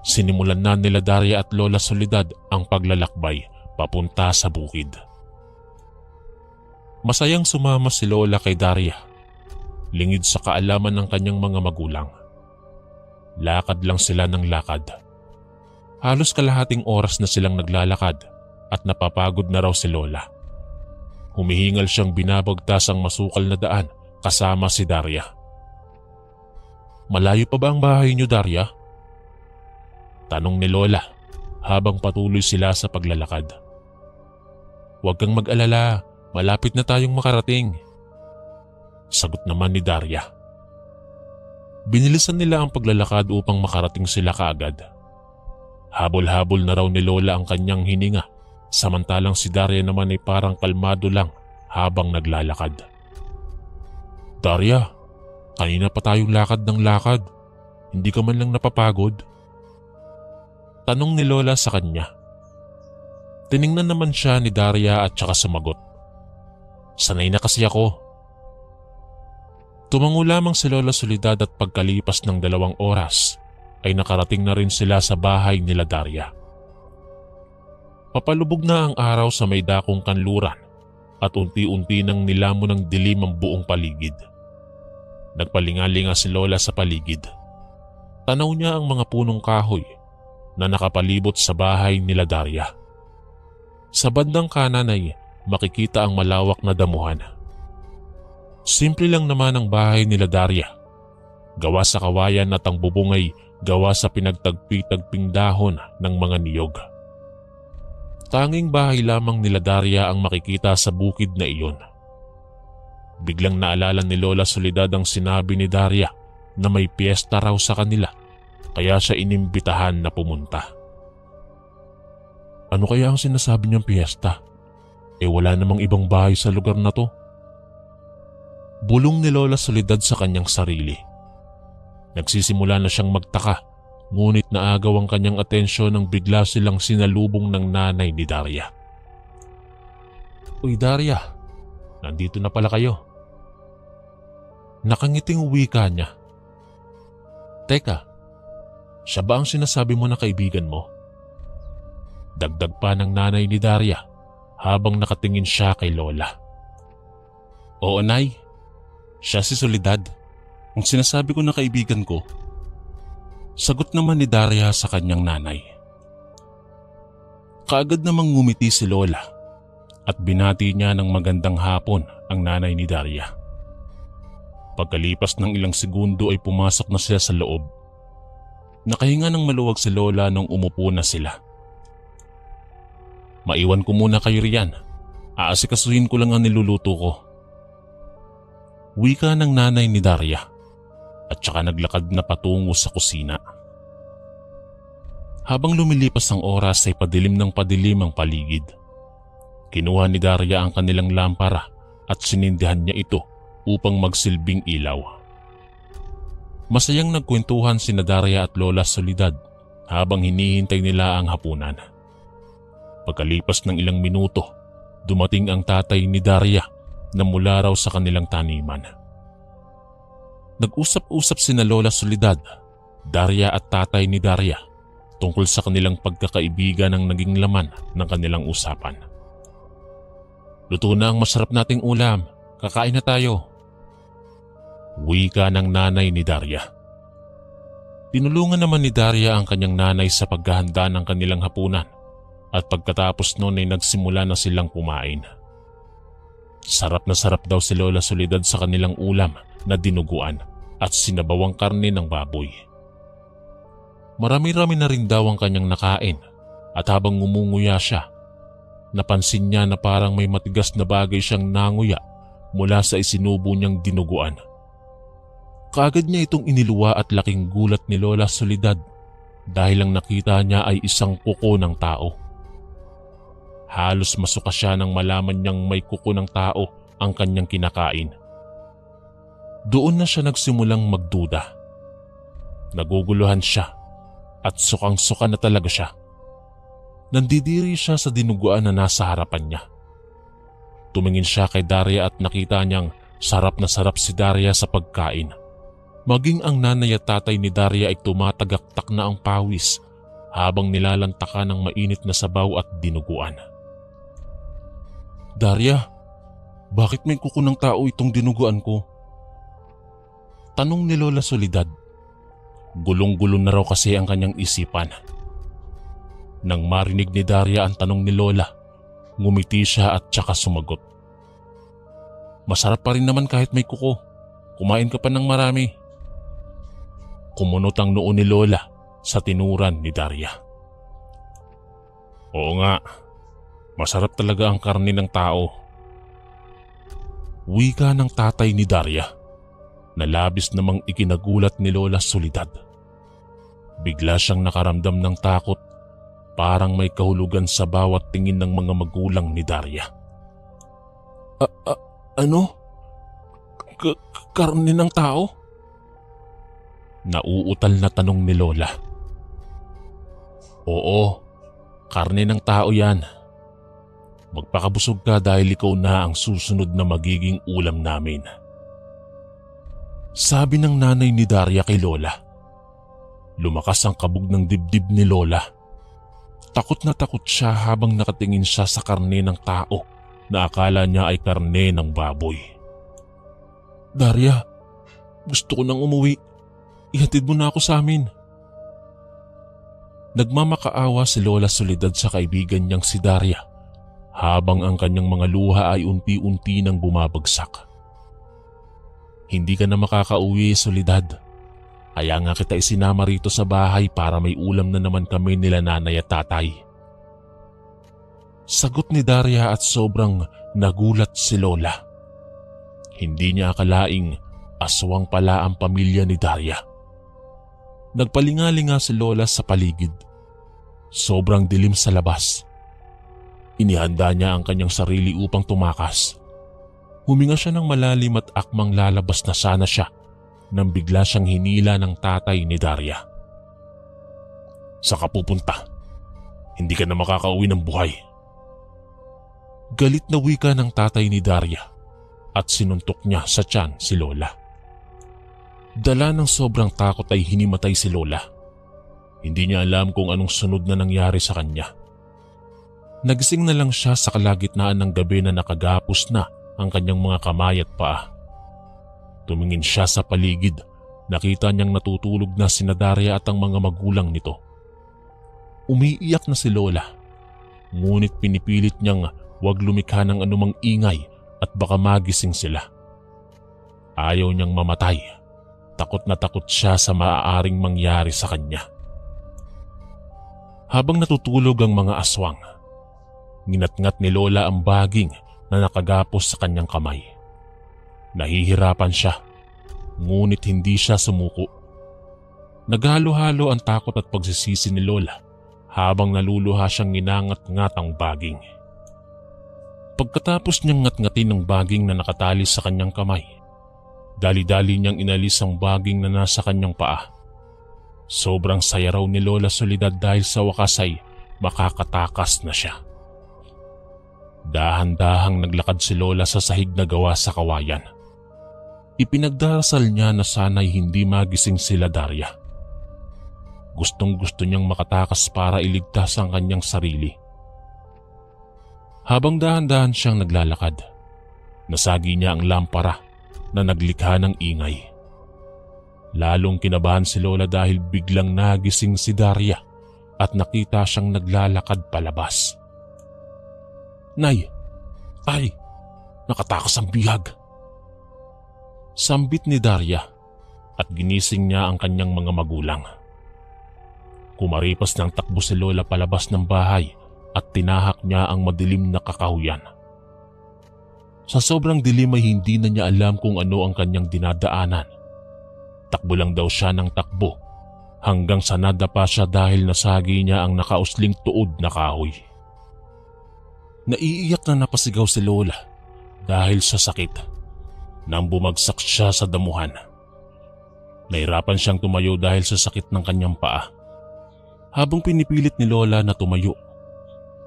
sinimulan na nila Daria at Lola Soledad ang paglalakbay papunta sa bukid. Masayang sumama si Lola kay Daria, lingid sa kaalaman ng kanyang mga magulang. Lakad lang sila ng lakad. Halos kalahating oras na silang naglalakad at napapagod na raw si Lola. Humihingal siyang binabagtas ang masukal na daan kasama si Daria. "Malayo pa ba ang bahay niyo, Daria?" Tanong ni Lola habang patuloy sila sa paglalakad. "Huwag kang mag-alala, malapit na tayong makarating." Sagot naman ni Daria. Binilisan nila ang paglalakad upang makarating sila kaagad. Habol-habol na raw ni Lola ang kanyang hininga, samantalang si Daria naman ay parang kalmado lang habang naglalakad. "Daria, kanina pa tayong lakad ng lakad. Hindi ka man lang napapagod?" Tanong ni Lola sa kanya. Tiningnan naman siya ni Daria at saka sumagot. "Sanay na kasi ako." Tumango lamang si Lola Soledad at pagkalipas ng 2 oras ay nakarating na rin sila sa bahay nila Daria. Papalubog na ang araw sa may dakong kanluran at unti-unti nang nilamon ng dilim ang buong paligid. Nagpalingalinga si Lola sa paligid. Tanaw niya ang mga punong kahoy na nakapalibot sa bahay nila Daria. Sa bandang kanan ay makikita ang malawak na damuhan. Simple lang naman ang bahay nila Daria. Gawa sa kawayan at ang bubong ay gawa sa pinagtagpi-tagping dahon ng mga niyog. Tanging bahay lamang nila Daria ang makikita sa bukid na iyon. Biglang naalala ni Lola Soledad ang sinabi ni Daria na may piyesta raw sa kanila kaya siya inimbitahan na pumunta. Ano kaya ang sinasabi niyang piyesta? Wala namang ibang bahay sa lugar na to. Bulong ni Lola Soledad sa kanyang sarili. Nagsisimula na siyang magtaka, ngunit naagaw ang kanyang atensyon nang bigla silang sinalubong ng nanay ni Daria. "Uy Daria, nandito na pala kayo." Nakangiting wika niya. "Teka, siya ba ang sinasabi mo na kaibigan mo?" Dagdag pa ng nanay ni Daria habang nakatingin siya kay Lola. "Oo Nay, siya si Soledad, ang sinasabi ko na kaibigan ko." Sagot naman ni Daria sa kanyang nanay. Kaagad namang ngumiti si Lola at binati niya ng magandang hapon ang nanay ni Daria. Pagkalipas ng ilang segundo ay pumasok na sila sa loob. Nakahinga ng maluwag si Lola nung umupo na sila. "Maiwan ko muna kayo riyan. Aasikasuhin ko lang ang niluluto ko." Wika ng nanay ni Daria at saka naglakad na patungo sa kusina. Habang lumilipas ang oras ay padilim ng padilim ang paligid. Kinuha ni Daria ang kanilang lampara at sinindihan niya ito upang magsilbing ilaw. Masayang nagkwentuhan sina Daria at Lola Soledad habang hinihintay nila ang hapunan. Pagkalipas ng ilang minuto, dumating ang tatay ni Daria na mula raw sa kanilang taniman. Nag-usap-usap sina Lola Soledad, Daria at tatay ni Daria tungkol sa kanilang pagkakaibigan ang naging laman ng kanilang usapan. "Luto na ang masarap nating ulam, kakain na tayo," wika ng nanay ni Daria. Tinulungan naman ni Daria ang kanyang nanay sa paghahanda ng kanilang hapunan at pagkatapos noon ay nagsimula na silang kumain. Sarap na sarap daw si Lola Soledad sa kanilang ulam na dinuguan at sinabawang karne ng baboy. Marami-rami na rin daw ang kanyang nakain at habang ngumunguya siya, napansin niya na parang may matigas na bagay siyang nanguya mula sa isinubo niyang dinuguan. Kaagad niya itong iniluwa at laking gulat ni Lola Soledad dahil ang nakita niya ay isang kuko ng tao. Halos masuka siya nang malaman niyang may kuko ng tao ang kanyang kinakain. Doon na siya nagsimulang magduda. Naguguluhan siya at sukang-suka na talaga siya. Nandidiri siya sa dinuguan na nasa harapan niya. Tumingin siya kay Daria at nakita niyang sarap na sarap si Daria sa pagkain. Maging ang nanay at tatay ni Daria ay tumatagaktak na ang pawis habang nilalantakan ng mainit na sabaw at dinuguan. "Daria, bakit may kuko ng tao itong dinuguan ko?" tanong ni Lola Soledad. Gulong-gulong na raw kasi ang kanyang isipan. Nang marinig ni Daria ang tanong ni Lola, ngumiti siya at tsaka sumagot. "Masarap pa rin naman kahit may kuko. Kumain ka pa ng marami." Kumunot ang noo ni Lola sa tinuran ni Daria. "Oo nga, masarap talaga ang karne ng tao," wika ng tatay ni Daria na labis namang ikinagulat ni Lola Soledad. Bigla siyang nakaramdam ng takot, parang may kahulugan sa bawat tingin ng mga magulang ni Daria. Ano? Karne ng tao?" Nauutal na tanong ni Lola. "Oo, karne ng tao yan. Magpakabusog ka dahil ikaw na ang susunod na magiging ulam namin," sabi ng nanay ni Daria kay Lola. Lumakas ang kabog ng dibdib ni Lola. Takot na takot siya habang nakatingin siya sa karne ng tao na akala niya ay karne ng baboy. "Daria, gusto ko nang umuwi. Ihatid mo na ako sa amin." Nagmamakaawa si Lola Soledad sa kaibigan niyang si Daria habang ang kanyang mga luha ay unti-unti nang bumabagsak. "Hindi ka na makakauwi, Soledad. Kaya nga kita isinama rito sa bahay para may ulam na naman kami nila nanay at tatay," sagot ni Daria at sobrang nagulat si Lola. Hindi niya akalaing aswang pala ang pamilya ni Daria. Nagpalingalinga si Lola sa paligid. Sobrang dilim sa labas. Inihanda niya ang kanyang sarili upang tumakas. Huminga siya ng malalim at akmang lalabas na sana siya nang bigla siyang hinila ng tatay ni Daria. "Saan ka pupunta? Hindi ka na makakauwi ng buhay." Galit na wika ng tatay ni Daria at sinuntok niya sa tiyan si Lola. Dala ng sobrang takot ay hinimatay si Lola. Hindi niya alam kung anong sunod na nangyari sa kanya. Nagising na lang siya sa kalagitnaan ng gabi na nakagapos na ang kanyang mga kamay at paa. Tumingin siya sa paligid, nakita niyang natutulog na sina Daria at ang mga magulang nito. Umiiyak na si Lola, ngunit pinipilit niyang huwag lumikha ng anumang ingay at baka magising sila. Ayaw niyang mamatay. Takot na takot siya sa maaaring mangyari sa kanya. Habang natutulog ang mga aswang, nginat-ngat ni Lola ang baging na nakagapos sa kanyang kamay. Nahihirapan siya, ngunit hindi siya sumuko. Naghalo-halo ang takot at pagsisisi ni Lola habang naluluha siyang ginangat-ngat ang baging. Pagkatapos niyang ngat-ngatin ng baging na nakatali sa kanyang kamay, Dali-dali niyang inalis ang baging na nasa kanyang paa. Sobrang saya raw ni Lola Soledad dahil sa wakas ay makakatakas na siya. Dahan-dahang naglakad si Lola sa sahig na gawa sa kawayan. Ipinagdarasal niya na sana'y hindi magising sila Daria. Gustong-gusto niyang makatakas para iligtas ang kanyang sarili. Habang dahan-dahan siyang naglalakad, nasagi niya ang lampara na naglikha ng ingay. Lalong kinabahan si Lola dahil biglang nagising si Daria at nakita siyang naglalakad palabas. "Nay! Tay! Nakatakas ang bihag!" Sambit ni Daria at ginising niya ang kanyang mga magulang. Kumaripas ng takbo si Lola palabas ng bahay at tinahak niya ang madilim na kakahuyan. Sa sobrang dilim ay hindi na niya alam kung ano ang kanyang dinadaanan. Takbo lang daw siya ng takbo hanggang sa nadapa siya dahil nasagi niya ang nakausling tuod na kahoy. Naiiyak na napasigaw si Lola dahil sa sakit nang bumagsak siya sa damuhan. Nahirapan siyang tumayo dahil sa sakit ng kanyang paa. Habang pinipilit ni Lola na tumayo,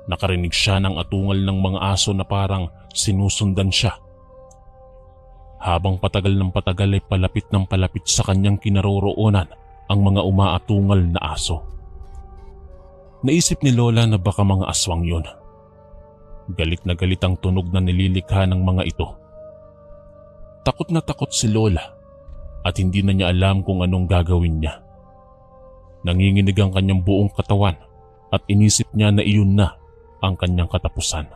nakarinig siya ng atungal ng mga aso na parang sinusundan siya. Habang patagal ng patagal ay palapit ng palapit sa kanyang kinaroroonan ang mga umaatungal na aso. Naisip ni Lola na baka mga aswang yun. Galit na galit ang tunog na nililikha ng mga ito. Takot na takot si Lola at hindi na niya alam kung anong gagawin niya. Nanginginig ang kanyang buong katawan at inisip niya na iyon na ang kanyang katapusan.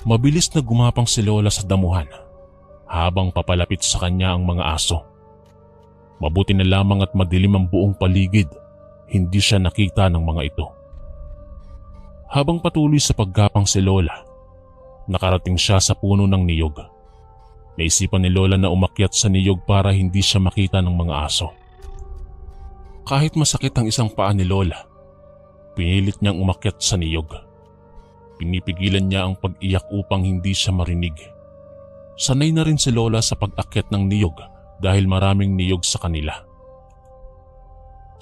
Mabilis na gumapang si Lola sa damuhan habang papalapit sa kanya ang mga aso. Mabuti na lamang at madilim ang buong paligid, hindi siya nakita ng mga ito. Habang patuloy sa paggapang si Lola, nakarating siya sa puno ng niyog. Naisipan ni Lola na umakyat sa niyog para hindi siya makita ng mga aso. Kahit masakit ang isang paa ni Lola, pinilit niyang umakyat sa niyog. Pinipigilan niya ang pag-iyak upang hindi siya marinig. Sanay na rin si Lola sa pag-akyat ng niyog dahil maraming niyog sa kanila.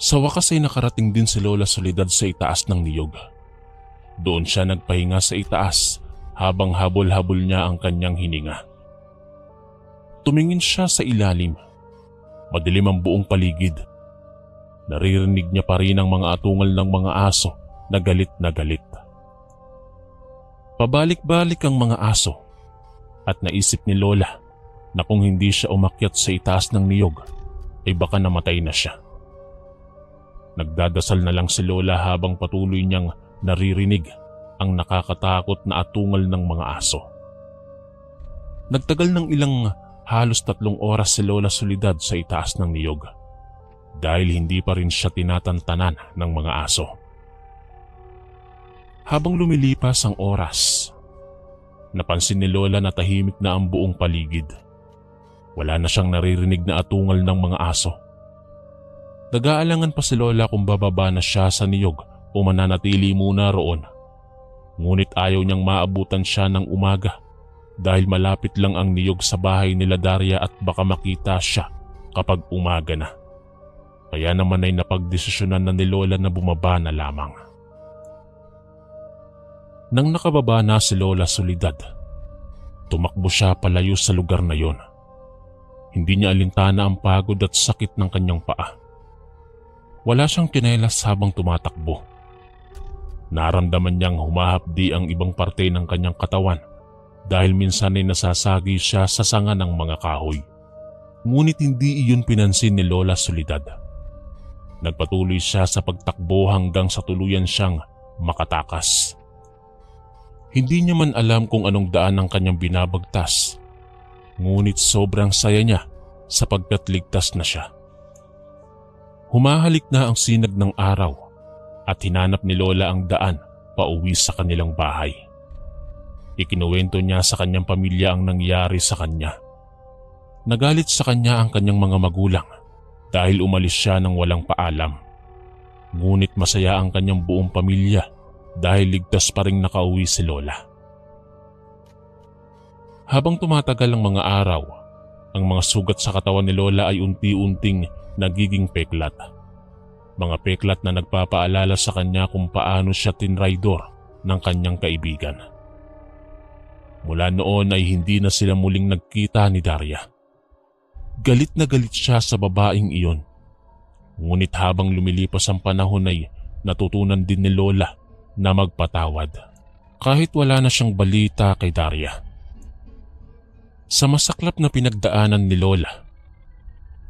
Sa wakas ay nakarating din si Lola Soledad sa itaas ng niyog. Doon siya nagpahinga sa itaas habang habol-habol niya ang kanyang hininga. Tumingin siya sa ilalim. Madilim ang buong paligid. Naririnig niya pa rin ang mga atungal ng mga aso na galit na galit. Pabalik-balik ang mga aso at naisip ni Lola na kung hindi siya umakyat sa itaas ng niyog ay baka namatay na siya. Nagdadasal na lang si Lola habang patuloy niyang naririnig ang nakakatakot na atungal ng mga aso. Nagtagal ng ilang halos 3 oras si Lola Soledad sa itaas ng niyog dahil hindi pa rin siya tinatantanan ng mga aso. Habang lumilipas ang oras, napansin ni Lola na tahimik na ang buong paligid. Wala na siyang naririnig na atungal ng mga aso. Nag-aalangan pa si Lola kung bababa na siya sa niyog o mananatili muna roon. Ngunit ayaw niyang maabutan siya ng umaga dahil malapit lang ang niyog sa bahay nila Daria at baka makita siya kapag umaga na. Kaya naman ay napagdesisyonan na ni Lola na bumaba na lamang. Nang nakababa na si Lola Soledad, tumakbo siya palayo sa lugar na yon. Hindi niya alintana ang pagod at sakit ng kanyang paa. Wala siyang tsinelas habang tumatakbo. Naramdaman niyang humahapdi ang ibang parte ng kanyang katawan dahil minsan ay nasasagi siya sa sanga ng mga kahoy. Ngunit hindi iyon pinansin ni Lola Soledad. Nagpatuloy siya sa pagtakbo hanggang sa tuluyan siyang makatakas. Hindi niya man alam kung anong daan ang kanyang binabagtas, ngunit sobrang saya niya sapagkat ligtas na siya. Humahalik na ang sinag ng araw at hinanap ni Lola ang daan pauwi sa kanilang bahay. Ikinuwento niya sa kanyang pamilya ang nangyari sa kanya. Nagalit sa kanya ang kanyang mga magulang dahil umalis siya ng walang paalam. Ngunit masaya ang kanyang buong pamilya dahil ligtas pa ring nakauwi si Lola. Habang tumatagal ang mga araw, Ang mga sugat sa katawan ni Lola ay unti-unting nagiging peklat. Mga peklat na nagpapaalala sa kanya kung paano siya tinraidor ng kanyang kaibigan. Mula noon ay hindi na sila muling nagkita ni Daria. Galit na galit siya sa babaeng iyon. Ngunit habang lumilipas ang panahon ay natutunan din ni Lola na magpatawad. Kahit wala na siyang balita kay Daria. Sa masaklap na pinagdaanan ni Lola,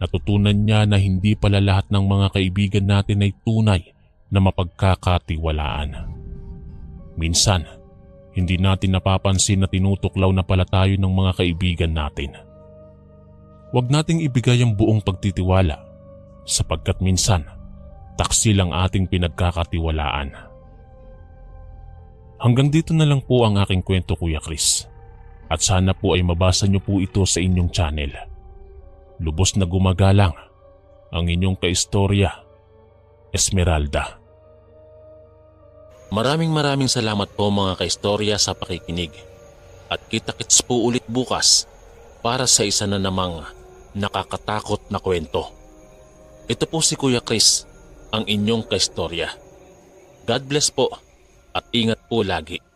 natutunan niya na hindi pala lahat ng mga kaibigan natin ay tunay na mapagkakatiwalaan. Minsan, hindi natin napapansin na tinutuklaw na pala tayo ng mga kaibigan natin. Huwag nating ibigay ang buong pagtitiwala sapagkat minsan, taksil ang ating pinagkakatiwalaan. Hanggang dito na lang po ang aking kwento, Kuya Chris. At sana po ay mabasa niyo po ito sa inyong channel. Lubos na gumagalang ang inyong kaistorya, Esmeralda. Maraming salamat po mga kaistorya sa pakikinig. At kita-kits po ulit bukas para sa isa na namang nakakatakot na kwento. Ito po si Kuya Chris, ang inyong kaistorya. God bless po at ingat po lagi.